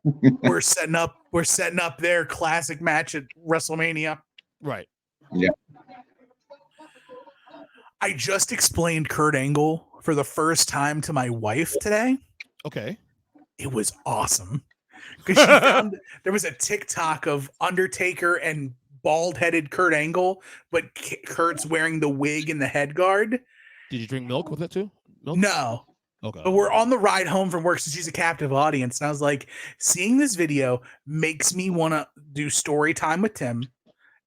We're setting up their classic match at WrestleMania. Right. Yeah. I just explained Kurt Angle for the first time to my wife today. Okay. It was awesome. Because she found there was a TikTok of Undertaker and bald-headed Kurt Angle, but Kurt's wearing the wig and the head guard. Did you drink milk with it too? Milk? No. Okay. But we're on the ride home from work, so she's a captive audience. And I was like, seeing this video makes me want to do story time with Tim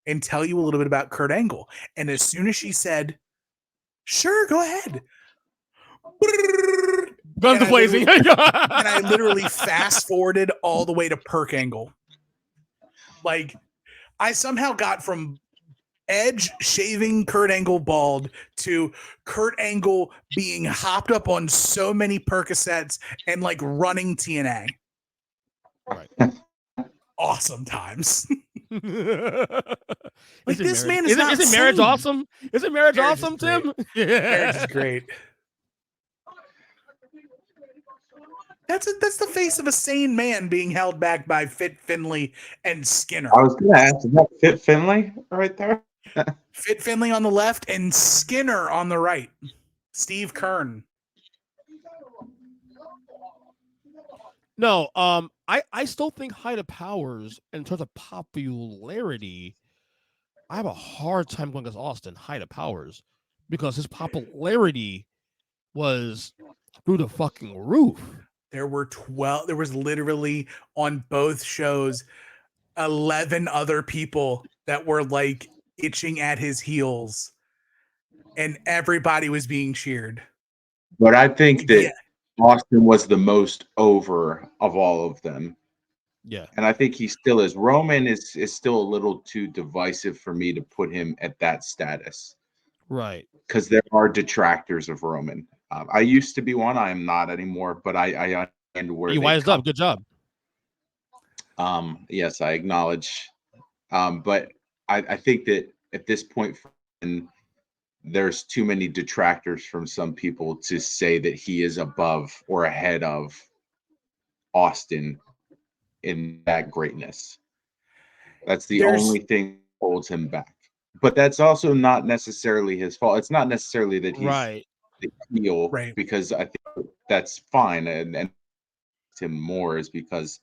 and tell you a little bit about Kurt Angle. And as soon as she said, sure, go ahead. Guns blazing. And I literally fast forwarded all the way to Perk Angle. Like, I somehow got from Edge shaving Kurt Angle bald to Kurt Angle being hopped up on so many Percocets and like running TNA. Right. Awesome times. Like this man is not it marriage sane. awesome? Is it marriage awesome, Tim? Yeah. Marriage is great. That's the face of a sane man being held back by Fit Finlay and Skinner. I was going to ask, is that Fit Finlay right there? Fit Finlay on the left and Skinner on the right. Steve Kern. No, I still think Height of Powers, in terms of popularity, I have a hard time going against Austin, Height of Powers, because his popularity was through the fucking roof. There was literally on both shows 11 other people that were like itching at his heels, and everybody was being cheered. But I think that Austin was the most over of all of them. Yeah. And I think he still is. Roman is still a little too divisive for me to put him at that status. Right. Because there are detractors of Roman. I used to be one. I am not anymore, but I understand where you wised up. Good job. Yes, I acknowledge. But I think that at this point, there's too many detractors from some people to say that he is above or ahead of Austin in that greatness. That's the only thing that holds him back. But that's also not necessarily his fault. It's not necessarily that he's the heel, because I think that's fine. And him more is because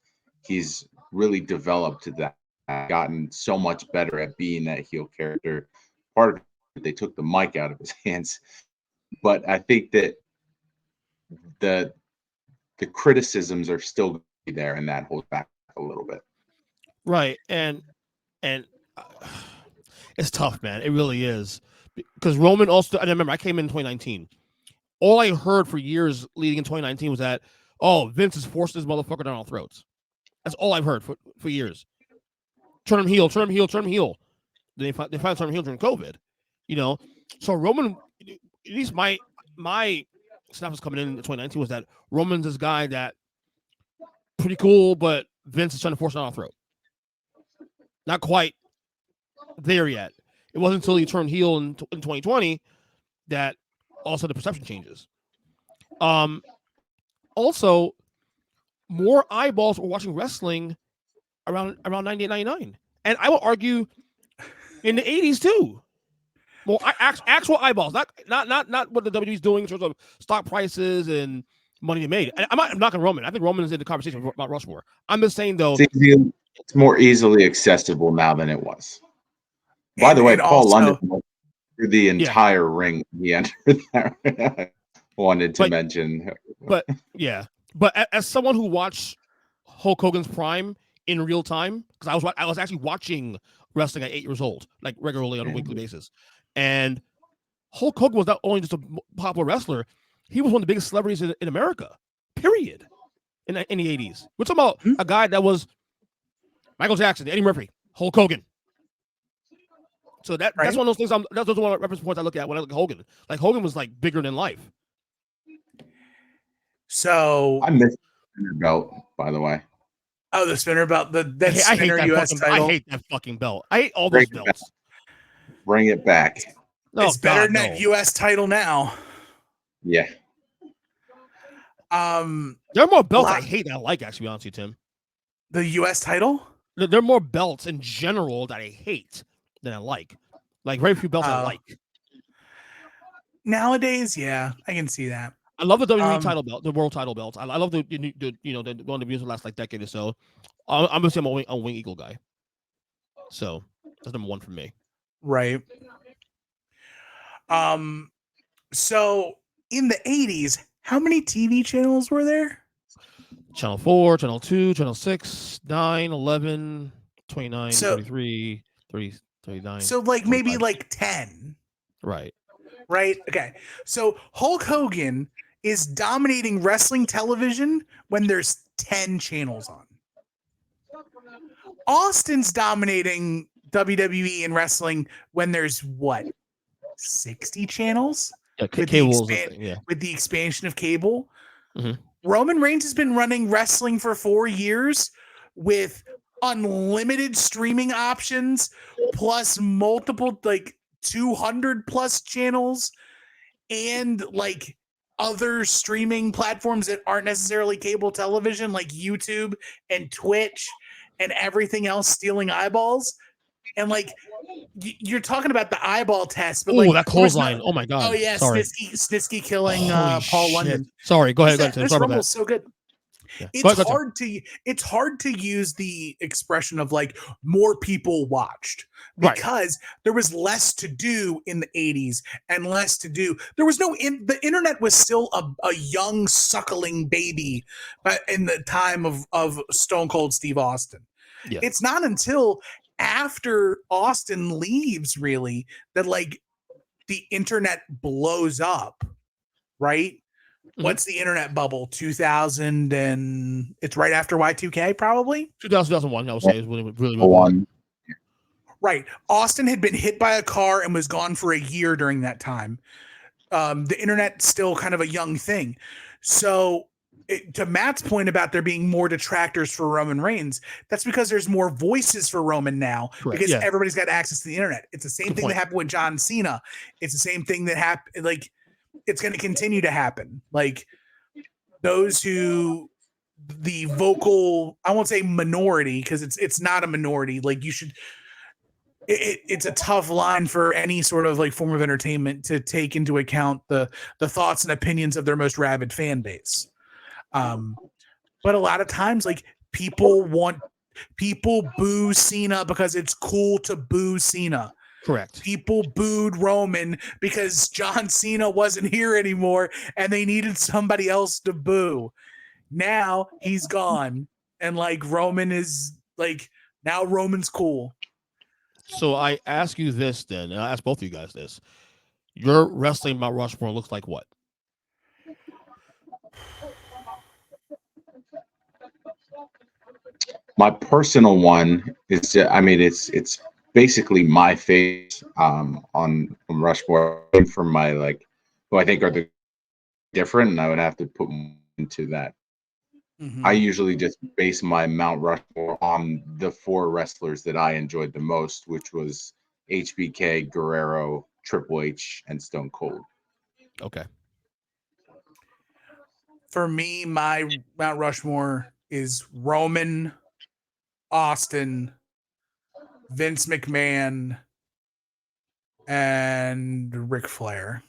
he's really developed to that, gotten so much better at being that heel character. Part of it, they took the mic out of his hands. But I think that the criticisms are still going to be there, and that holds back a little bit. Right. And it's tough, man. It really is. Because Roman also, and I remember I came in 2019. All I heard for years leading in 2019 was that, Vince is forcing this motherfucker down our throats. That's all I've heard for years. Turn him heel, turn him heel, turn him heel. They finally turned him heel during COVID. So Roman, at least my stuff was coming in 2019 was that Roman's this guy that pretty cool, but Vince is trying to force it down our throat. Not quite there yet. It wasn't until he turned heel in 2020 that also the perception changes. Also, more eyeballs were watching wrestling around 98, 99. And I will argue in the 80s too. More actual eyeballs, not what the WWE's doing in terms of stock prices and money they made. And I'm not knocking Roman. I think Roman is in the conversation about Rushmore. I'm just saying though. It's more easily accessible now than it was. By the way, and Paul also, London through the entire ring. He entered that. Wanted to mention, but as someone who watched Hulk Hogan's prime in real time, because I was actually watching wrestling at 8 years old, like regularly on a weekly basis, and Hulk Hogan was not only just a popular wrestler, he was one of the biggest celebrities in America. Period. In the 80s, we're talking about a guy that was Michael Jackson, Eddie Murphy, Hulk Hogan. So that's one of those things. That's one of the reference points I look at when I look at Hogan. Like Hogan was like bigger than life. So I missed the spinner belt, by the way. Oh, the spinner belt, I hate that US title. I hate that fucking belt. I hate all those belts. Bring it back. It's better than that US title now. Yeah. There are more belts I hate than I like, actually, to be honest with you, Tim. The US title? There are more belts in general that I hate than I like. Like very few belts I like. Nowadays, yeah, I can see that. I love the WWE title belt, the world title belts. I love the one of the last like decade or so. I'm gonna say I'm a Wing Eagle guy. So that's number one for me. Right. So in the 80s, how many TV channels were there? Channel 4, Channel 2, Channel 6, 9, 11, 29, 33, 30, 39. So like 25. Maybe like 10. Right. Right? Okay. So Hulk Hogan is dominating wrestling television when there's 10 channels on. Austin's dominating WWE and wrestling when there's what? 60 channels? Yeah, with the expansion of cable. Mm-hmm. Roman Reigns has been running wrestling for 4 years with unlimited streaming options plus multiple like 200 plus channels and like other streaming platforms that aren't necessarily cable television like YouTube and Twitch and everything else stealing eyeballs. And like you're talking about the eyeball test, but like that clothesline. Oh my god. Oh yeah, sorry. Snitsky killing Paul London. Sorry, go ahead. This Rumble's so good. Yeah. It's hard to use the expression of like more people watched because there was less to do in the 80s and less to do. There was the internet was still a young suckling baby in the time of Stone Cold Steve Austin. Yeah. It's not until after Austin leaves really that like the internet blows up, right? Mm-hmm. What's the internet bubble? 2000 and it's right after Y2K probably? 2001, I would say is really one. Right. Austin had been hit by a car and was gone for a year during that time. The internet's still kind of a young thing. So to Matt's point about there being more detractors for Roman Reigns, that's because there's more voices for Roman now. Correct. Because everybody's got access to the internet. It's the same thing that happened with John Cena. It's the same thing that happened. Like it's going to continue to happen. Like those who the vocal, I won't say minority because it's not a minority. Like you should. It's a tough line for any sort of like form of entertainment to take into account the thoughts and opinions of their most rabid fan base. But a lot of times like people boo Cena because it's cool to boo Cena. Correct. People booed Roman because John Cena wasn't here anymore and they needed somebody else to boo. Now he's gone and like Roman is like now Roman's cool. So I ask you this then, and I ask both of you guys this. Your wrestling Mount Rushmore looks like what? My personal one is, I mean, it's basically my face on Rushmore for my like, who I think are the different, and I would have to put into that. Mm-hmm. I usually just base my Mount Rushmore on the 4 wrestlers that I enjoyed the most, which was HBK, Guerrero, Triple H, and Stone Cold. Okay. For me, my Mount Rushmore is Roman, Austin, Vince McMahon, and Ric Flair.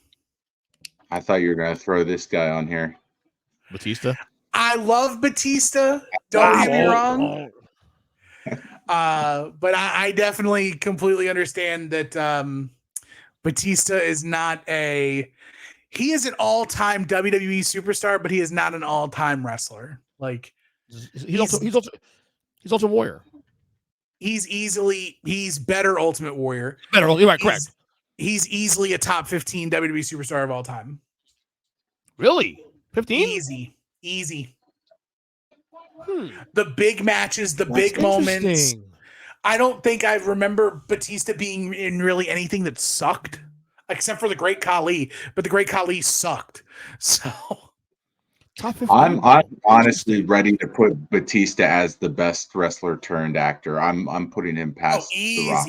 I thought you were going to throw this guy on here. Batista. I love Batista. Don't get me wrong. But I definitely completely understand that Batista is not he is an all-time WWE superstar, but he is not an all-time wrestler. Like he's also Warrior. He's better Ultimate Warrior. Better, you're right, correct. He's easily a top 15 WWE superstar of all time. Really? 15? Easy. The big matches, the big moments. I don't think I remember Batista being in really anything that sucked, except for the Great Khali. But the Great Khali sucked. So I'm honestly ready to put Batista as the best wrestler turned actor. I'm putting him past The Rock.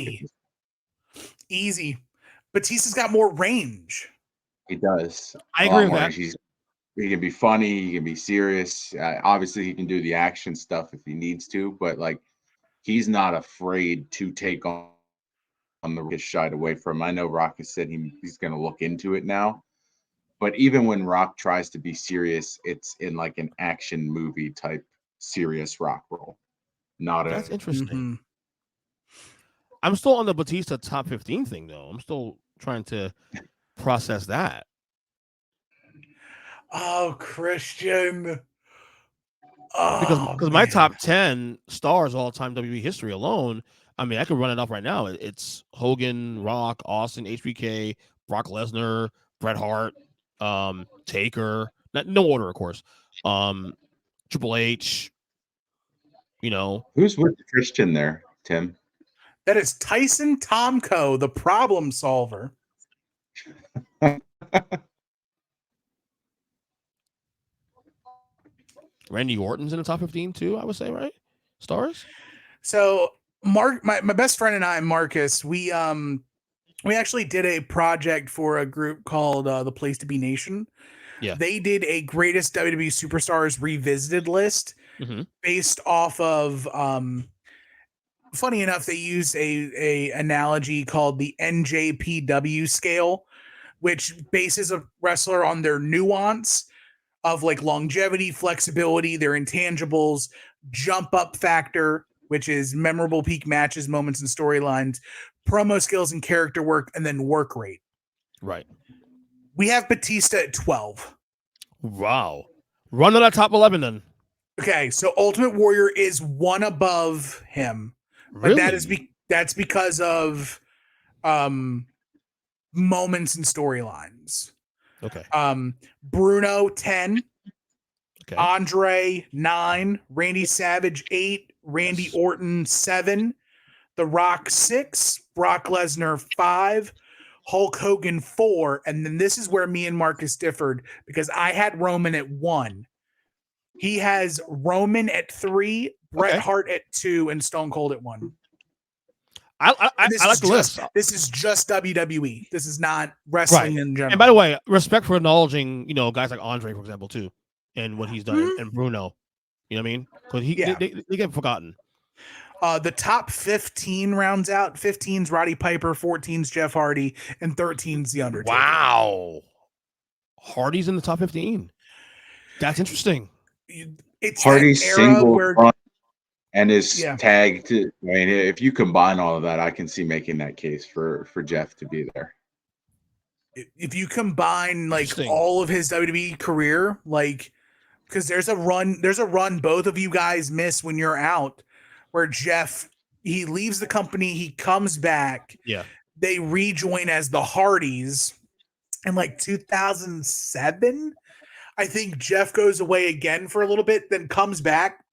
Easy. Batista's got more range. He does. I agree with that. He can be funny. He can be serious. Obviously, he can do the action stuff if he needs to. But like, he's not afraid to take on the get shied away from. I know Rock has said he's going to look into it now. But even when Rock tries to be serious, it's in like an action movie type serious Rock role. That's interesting. I'm still on the Batista top 15 thing though. I'm still trying to process that. Oh, Christian. Because my top 10 stars all time WWE history alone, I mean, I could run it up right now. It's Hogan, Rock, Austin, HBK, Brock Lesnar, Bret Hart, Taker, no order, of course. Triple H, Who's with Christian there, Tim? That is Tyson Tomko, the problem solver. Randy Orton's in the top 15 too, I would say, right? Stars? So my best friend and I, Marcus, we actually did a project for a group called the Place to Be Nation. Yeah. They did a greatest WWE superstars revisited list based off of funny enough, they used a analogy called the NJPW scale, which bases a wrestler on their nuance of like longevity, flexibility, their intangibles, jump up factor, which is memorable peak matches, moments, and storylines, promo skills and character work, and then work rate. Right. We have Batista at 12. Wow. Run to that top 11 then. Okay, so Ultimate Warrior is one above him. Really? But that's because of moments and storylines. Okay. Bruno 10. Okay. Andre 9. Randy Savage 8. Randy Orton 7. The Rock 6. Brock Lesnar 5. Hulk Hogan 4. And then this is where me and Marcus differed because I had Roman at 1. He has Roman at 3, Bret Hart at 2, and Stone Cold at 1. I like the list. This is just WWE. This is not wrestling in general. And by the way, respect for acknowledging, guys like Andre, for example, too, and what he's done, and Bruno. You know what I mean? Because they get forgotten. The top 15 rounds out. 15's Roddy Piper, 14's Jeff Hardy, and 13's The Undertaker. Wow. Hardy's in the top 15. That's interesting. It's Hardy's single front and is tagged. I mean, if you combine all of that, I can see making that case for Jeff to be there. If you combine like all of his WWE career, like because there's a run both of you guys miss when you're out, where Jeff he leaves the company, he comes back, they rejoin as the Hardys in like 2007. I think Jeff goes away again for a little bit, then comes back,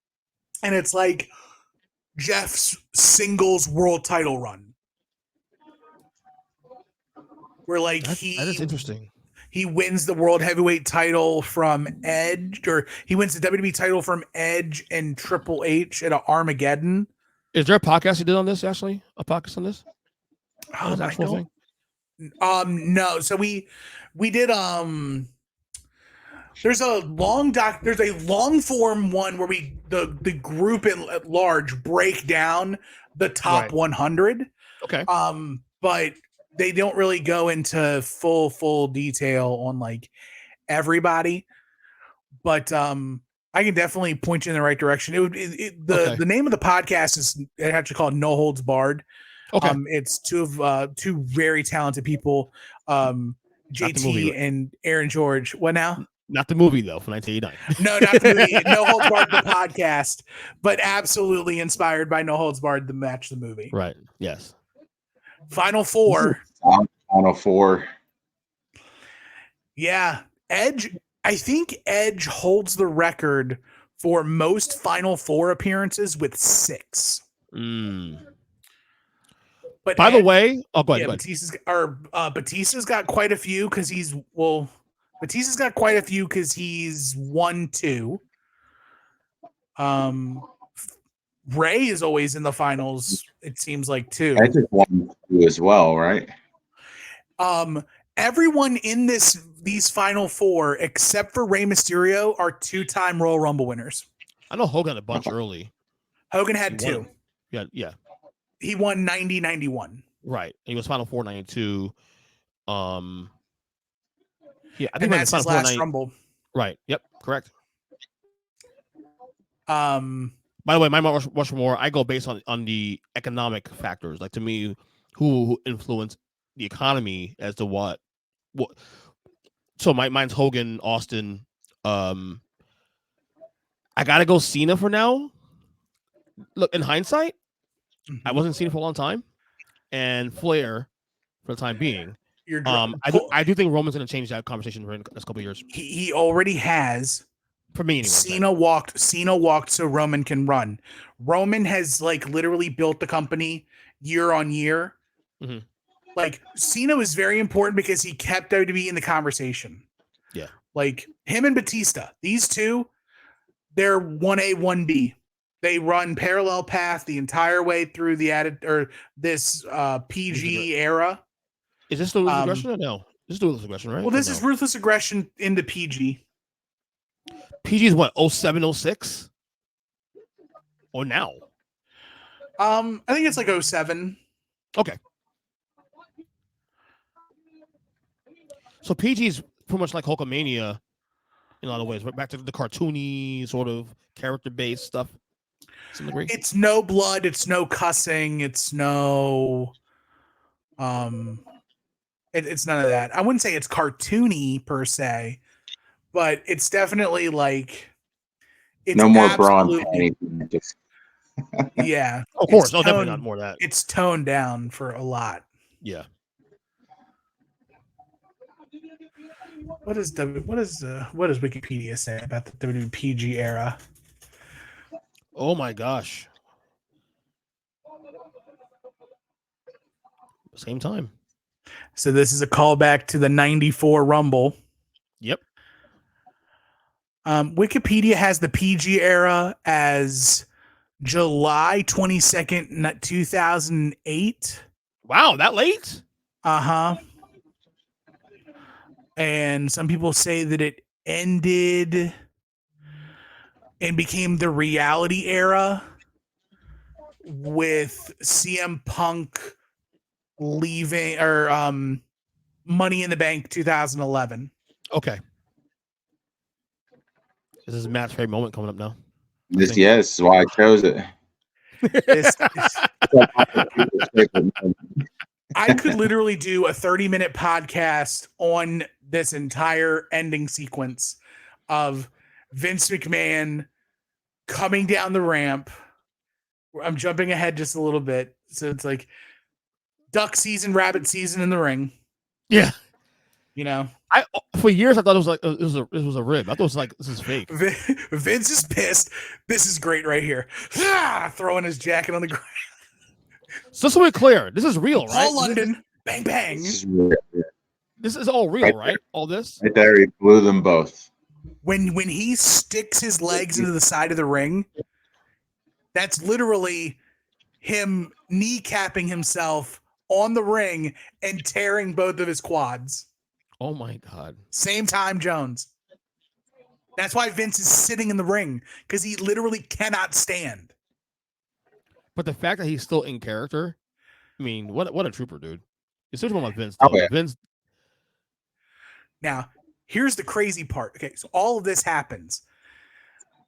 and it's like Jeff's singles world title run. Where like that is interesting. He wins the world heavyweight title from Edge, or he wins the WWE title from Edge and Triple H at Armageddon. Is there a podcast you did on this, Ashley? A podcast on this? No. So we did there's a long form one where the group at large break down the top 100. Okay. But they don't really go into full detail on like everybody. but I can definitely point you in the right direction. The name of the podcast is actually called No Holds Barred. Okay. It's two very talented people, JT and Aaron George. What now? Not the movie though, from 1989. No, not the movie. No Holds Barred, the podcast, but absolutely inspired by No Holds Barred, the match, the movie. Right. Yes. Final Four. Final Four. Yeah, Edge. I think Edge holds the record for most Final Four appearances with 6. But by the way, go ahead. Batista's got quite a few because Batista's got quite a few because he's 1-2. Ray is always in the finals. It seems like 2. I just 1-2 as well, right? Everyone in these Final Four except for Rey Mysterio are 2-time Royal Rumble winners. I know Hogan had a bunch early. Hogan had 2. Yeah. He won 90-91. Right. He was Final Four 92. Yeah, I think and that's his last Rumble. Right. Yep. Correct. By the way, my Mount Rushmore, I go based on the economic factors. Like, to me, who influence the economy as to what. So mine's Hogan, Austin. I gotta go Cena for now. Look, in hindsight, I wasn't Cena for a long time, and Flair for the time being. I do think Roman's gonna change that conversation for the next couple of years. He already has. For me, anyway. Cena walked so Roman can run. Roman has literally built the company year on year. Mm-hmm. Cena was very important because he kept WWE in the conversation. Yeah. Him and Batista, these two, they're 1A, 1B. They run parallel path the entire way through this PG era. Is this the Ruthless Aggression or no? This is the Ruthless Aggression, right? Well, this is Ruthless Aggression into PG. PG is what, 07, 06? Or now? I think it's 07. Okay. So PG is pretty much like Hulkamania in a lot of ways. Back to the cartoony sort of character-based stuff. It's no blood. It's no cussing. It's no. It's none of that. I wouldn't say it's cartoony per se, but it's definitely it's no more brawn. Yeah, of course. No, definitely not more of that. It's toned down for a lot. Yeah. What does Wikipedia say about the WPG era? Oh my gosh. Same time. So this is a callback to the 94 Rumble. Yep. Wikipedia has the PG era as July 22nd, 2008. Wow, that late? Uh-huh. And some people say that it ended and became the reality era with CM Punk leaving, or Money in the Bank 2011. Okay. This is Matt's favorite moment coming up now. This is why I chose it. I could literally do a 30-minute podcast on this entire ending sequence of Vince McMahon coming down the ramp. I'm jumping ahead just a little bit. So it's duck season, rabbit season in the ring. Yeah. For years I thought it was a rib. I thought it was this is fake. Vince is pissed. This is great right here. Throwing his jacket on the ground. So we're clear. This is real, right? All London. Bang bang. This is all real, right? All this. Right there, he blew them both. When he sticks his legs into the side of the ring, that's literally him kneecapping himself on the ring and tearing both of his quads. Oh my God. Same time, Jones. That's why Vince is sitting in the ring, because he literally cannot stand. But the fact that he's still in character, I mean, what a trooper, dude. It's such one about Vince. Oh, yeah. Vince. Now, here's the crazy part. Okay, so all of this happens.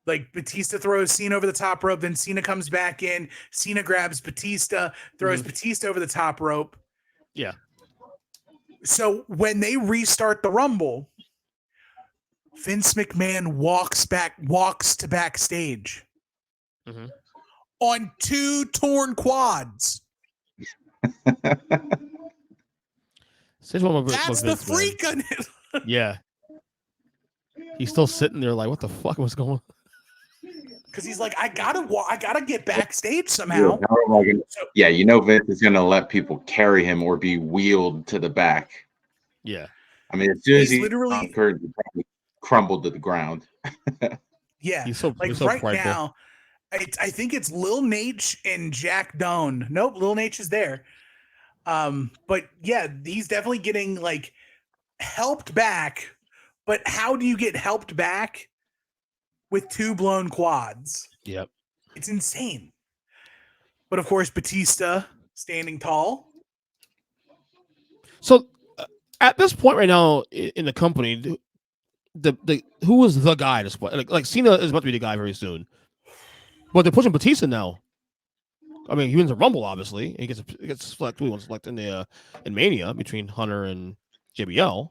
Like Batista throws Cena over the top rope, then Cena comes back in. Cena grabs Batista, throws Batista over the top rope. Yeah. So when they restart the Rumble, Vince McMahon walks to backstage on 2 torn quads. That's the freak on it. Yeah. He's still sitting there like, what the fuck was going on? Because he's like, I gotta get backstage somehow. Yeah, you know Vince is gonna let people carry him or be wheeled to the back. Yeah. I mean, as soon as he literally conquered, he probably crumbled to the ground. Yeah. He's so right prideful. now, I think it's Lil Nate and Jack Doan. Nope, Lil Nate is there. But yeah, he's definitely getting like helped back. But how do you get helped back with 2 blown quads? Yep. It's insane. But of course, Batista standing tall. So at this point right now in the company, the who is the guy to split? Like Cena is about to be the guy very soon, but they're pushing Batista now. I mean, he wins a Rumble, obviously. He gets selected. He wants select in the in Mania between Hunter and JBL,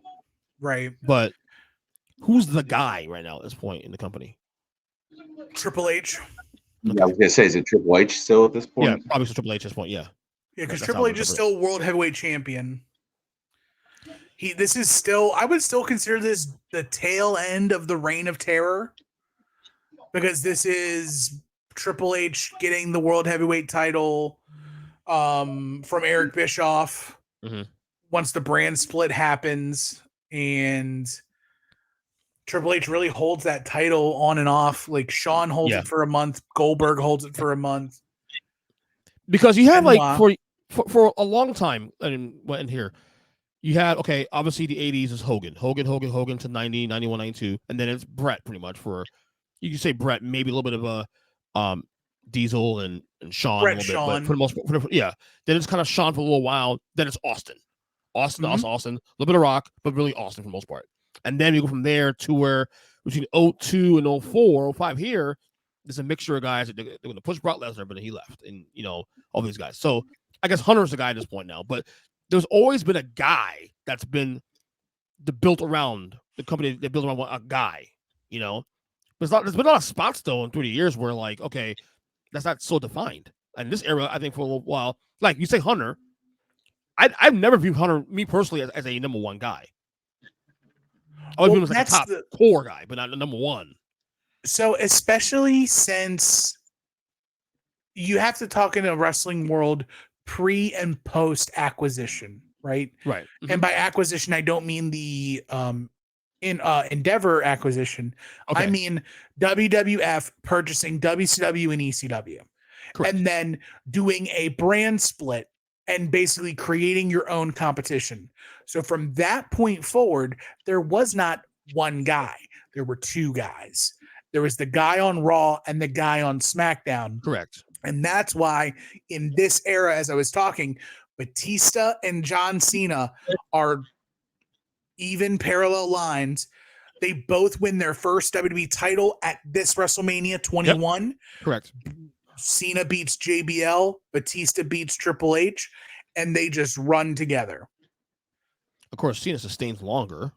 right? But who's the guy right now at this point in the company? Triple H. Okay. Yeah, I was gonna say, is it Triple H still at this point? Yeah, probably Triple H at this point. Yeah, because Triple H is still world heavyweight champion. This is still, I would still consider this the tail end of the reign of terror, because this is Triple H getting the world heavyweight title from Eric Bischoff once the brand split happens, and Triple H really holds that title on and off. Like Shawn holds it for a month, Goldberg holds it for a month, because you have Benoit, for a long time. And went in here. You had, obviously the 80s is Hogan to 90, 91, 92. And then it's Brett pretty much you can say Brett, maybe a little bit of a Diesel and Shawn a little bit. But for the most part, yeah. Then it's kind of Shawn for a little while. Then it's Austin. Austin, a little bit of Rock, but really Austin for the most part. And then you go from there to where between 02 and 04, 05 here, there's a mixture of guys that they're going to push Brock Lesnar, but then he left. And, all these guys. So I guess Hunter's the guy at this point now. But there's always been a guy that's been built around the company. They built around a guy, There's been a lot of spots though in 30 years where that's not so defined. And this era, I think for a little while, like you say, Hunter, I've never viewed Hunter, me personally, as a number one guy. I would view him as like a top core guy, but not the number one. So especially since you have to talk in a wrestling world pre and post acquisition, right? Right. And by acquisition, I don't mean the Endeavor acquisition. I mean WWF purchasing WCW and ECW. Correct. And then doing a brand split and basically creating your own competition. So from that point forward, there was not one guy. There were 2 guys. There was the guy on Raw and the guy on SmackDown. Correct. And that's why in this era, as I was talking, Batista and John Cena are even parallel lines. They both win their first WWE title at this WrestleMania 21. Yep. Correct. Cena beats JBL, Batista beats Triple H, and they just run together. Of course, Cena sustains longer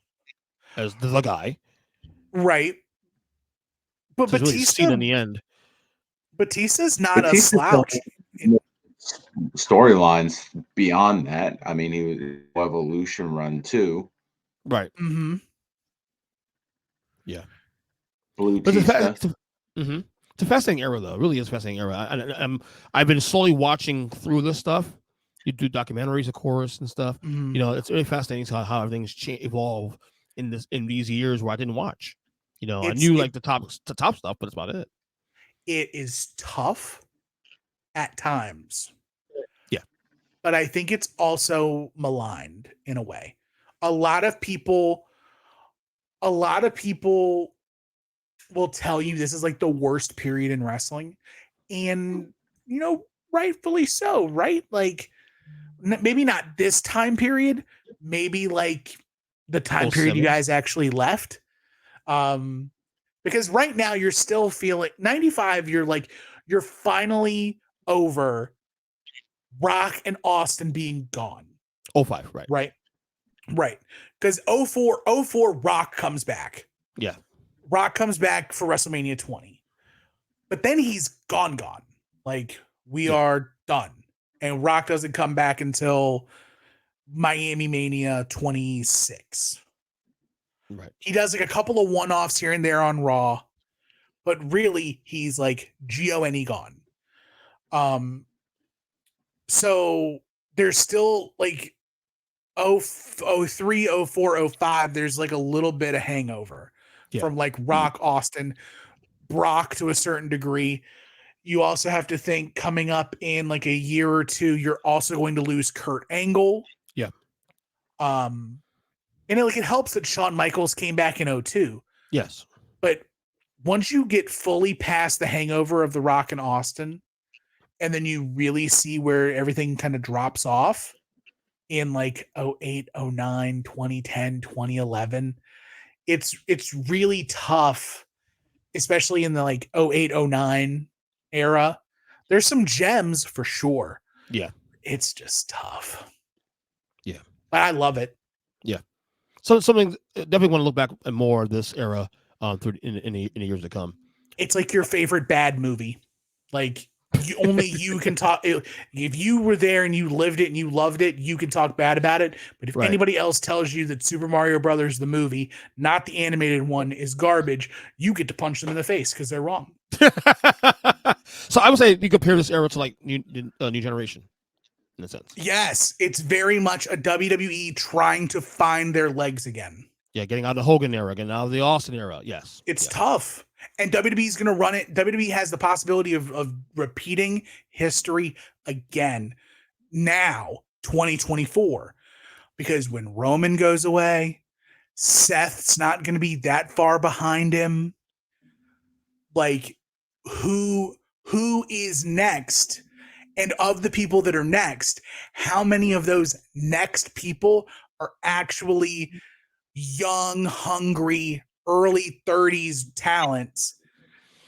as the guy. Right. But so Batista really in the end. Batista's not a slouch. Storylines beyond that. I mean, he was Evolution run too. Right. Mm-hmm. Yeah. Batista. It's a fascinating era, though. It really is a fascinating era. I've been slowly watching through this stuff. You do documentaries, of course, and stuff. It's really fascinating how everything's evolve in these years where I didn't watch. I knew the top stuff, but that's about it. It is tough at times. Yeah. But I think it's also maligned in a way. A lot of people will tell you this is like the worst period in wrestling. And, rightfully so, right? Like maybe not this time period, maybe like the time period you 07. guys actually left. Because right now you're still feeling 95. You're finally over Rock and Austin being gone. 05, right. Right. Because 04 Rock comes back. Yeah. Rock comes back for WrestleMania 20. But then he's gone. Like, we are done. And Rock doesn't come back until Miami Mania 26. Right. He does like a couple of one-offs here and there on Raw, but really he's like G-O-N-E gone. So there's still like 03, 04, 05, there's like a little bit of hangover from like Rock, Austin, Brock to a certain degree. You also have to think coming up in like a year or two, you're also going to lose Kurt Angle. Yeah. And it helps that Shawn Michaels came back in 02. Yes. But once you get fully past the hangover of The Rock and Austin, and then you really see where everything kind of drops off in like 08, 09, 2010, 2011, it's really tough, especially in the like 08, 09 era. There's some gems for sure. Yeah. It's just tough. Yeah. But I love it. Yeah. So something definitely want to look back at more of this era through in the years to come. It's like your favorite bad movie. Like only you can talk. If you were there and you lived it and you loved it, you can talk bad about it. But if anybody else tells you that Super Mario Brothers, the movie, not the animated one, is garbage, you get to punch them in the face because they're wrong. So I would say you compare this era to like New Generation. In a sense. Yes, it's very much a WWE trying to find their legs again. Yeah, getting out of the Hogan era, getting out of the Austin era. Yes. It's tough. And WWE is going to run it. WWE has the possibility of repeating history again now, 2024. Because when Roman goes away, Seth's not going to be that far behind him. Like, who is next? And of the people that are next, how many of those next people are actually young, hungry, early 30s talents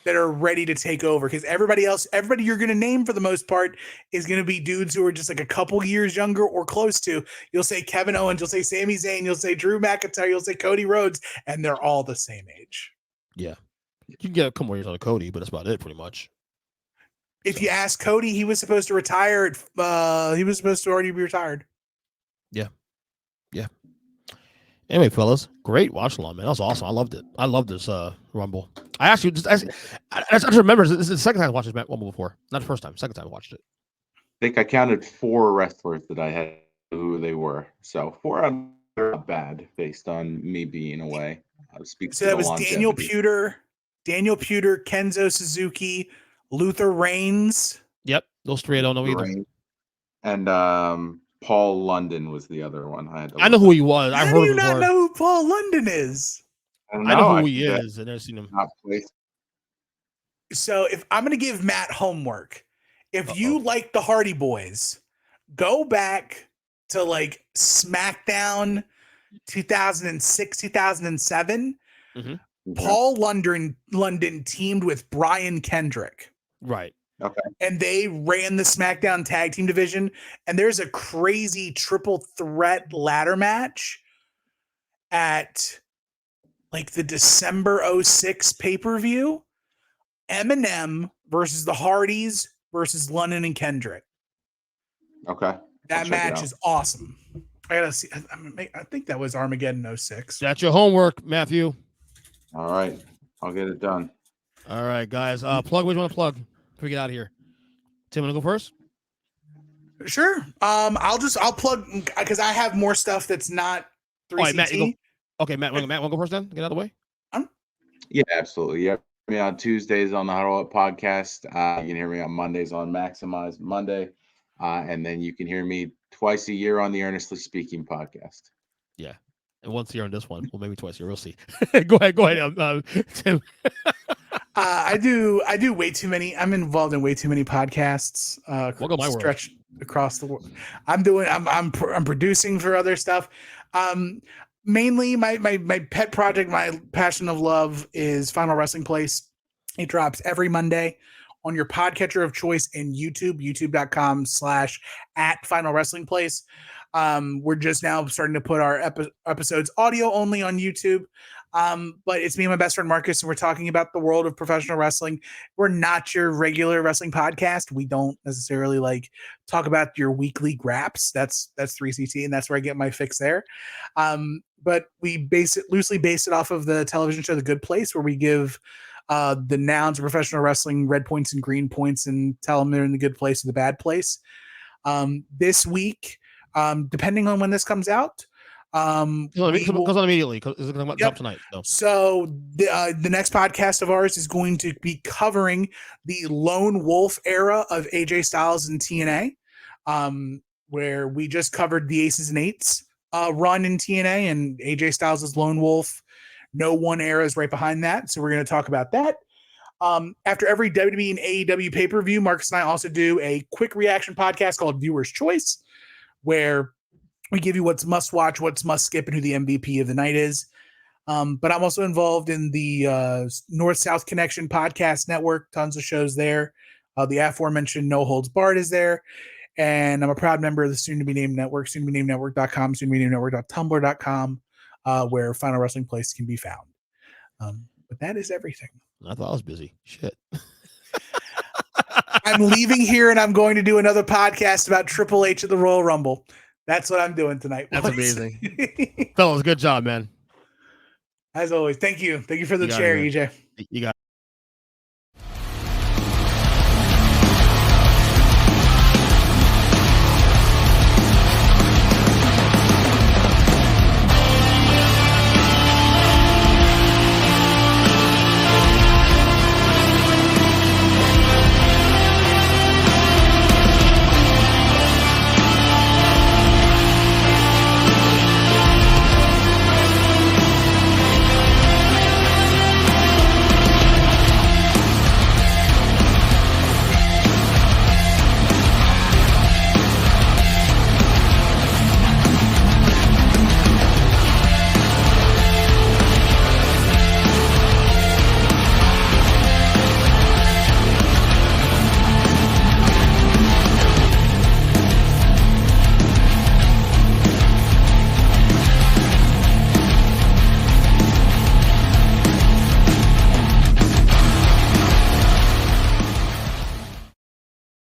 that are ready to take over? Because everybody you're going to name for the most part is going to be dudes who are just like a couple years younger or close to. You'll say Kevin Owens, you'll say Sami Zayn, you'll say Drew McIntyre, you'll say Cody Rhodes, and they're all the same age. Yeah. You can get a couple more years out of Cody, but that's about it pretty much. If you ask Cody, he was supposed to retire. He was supposed to already be retired. Yeah. Yeah. Anyway, fellas, great watch along, man. That was awesome. I loved it. I loved this Rumble. I just remember this is the second time I watched this Rumble before. Not the first time. Second time I watched it. I think I counted 4 wrestlers that I had who they were. So 4 are not bad based on me being away. So that was Daniel Puder, Kenzo Suzuki, Luther Reigns. Yep, those 3 I don't know either. And Paul London was the other one. I know who he was. I heard do you him not know who Paul London is? I know who he is. I've never seen him. So if I'm going to give Matt homework, if you like the Hardy Boys, go back to like SmackDown 2006, 2007. Mm-hmm. Paul London teamed with Brian Kendrick. Right. Okay. And they ran the SmackDown tag team division. And there's a crazy triple threat ladder match at like the December 06 pay-per-view. Eminem versus the Hardys versus London and Kendrick. Okay. That match is awesome. I gotta see. I think that was Armageddon 06. That's your homework, Matthew. All right. I'll get it done. All right, guys. Plug what you want to plug before we get out of here. Tim, want to go first? Sure. I'll plug because I have more stuff that's not 3CT. All right, Matt, Matt, want to go first then? Get out of the way. Yeah, absolutely. Yeah. Me on Tuesdays on the Huddle Up podcast. You can hear me on Mondays on Maximize Monday. And then you can hear me twice a year on the Earnestly Speaking podcast. Yeah. And once a year on this one. Well, maybe twice a year. We'll see. Go ahead, Tim. I do way too many. I'm involved in way too many podcasts. Stretch across the world. I'm producing for other stuff. mainly my pet project, my passion of love is Final Wrestling Place. It drops every Monday on your podcatcher of choice and YouTube, youtube.com/@Final Wrestling Place. We're just now starting to put our episodes audio only on YouTube. But it's me and my best friend Marcus, and we're talking about the world of professional wrestling. We're not your regular wrestling podcast. We don't necessarily like talk about your weekly graps. That's 3CT, and that's where I get my fix there. But we loosely base it off of the television show The Good Place, where we give the nouns of professional wrestling red points and green points and tell them they're in the good place or the bad place. This week, depending on when this comes out, Comes on immediately because it's going to come tonight. So the next podcast of ours is going to be covering the Lone Wolf era of AJ Styles and TNA, where we just covered the Aces and Eights run in TNA, and AJ Styles is Lone Wolf. No One era is right behind that, so we're going to talk about that. After every WWE and AEW pay-per-view, Marcus and I also do a quick reaction podcast called Viewer's Choice, where we give you what's must watch, what's must skip, and who the MVP of the night is. But I'm also involved in the North-South Connection podcast network, tons of shows there. The aforementioned No Holds Barred is there. And I'm a proud member of the soon-to-be-named network, soon-to-be-named-network.com, soon-to-be-named-network.tumblr.com, where Final Wrestling Place can be found. But that is everything. I thought I was busy. Shit. I'm leaving here and I'm going to do another podcast about Triple H at the Royal Rumble. That's what I'm doing tonight. That's amazing. Fellas, good job, man. As always. Thank you. Thank you for the chair, EJ. You got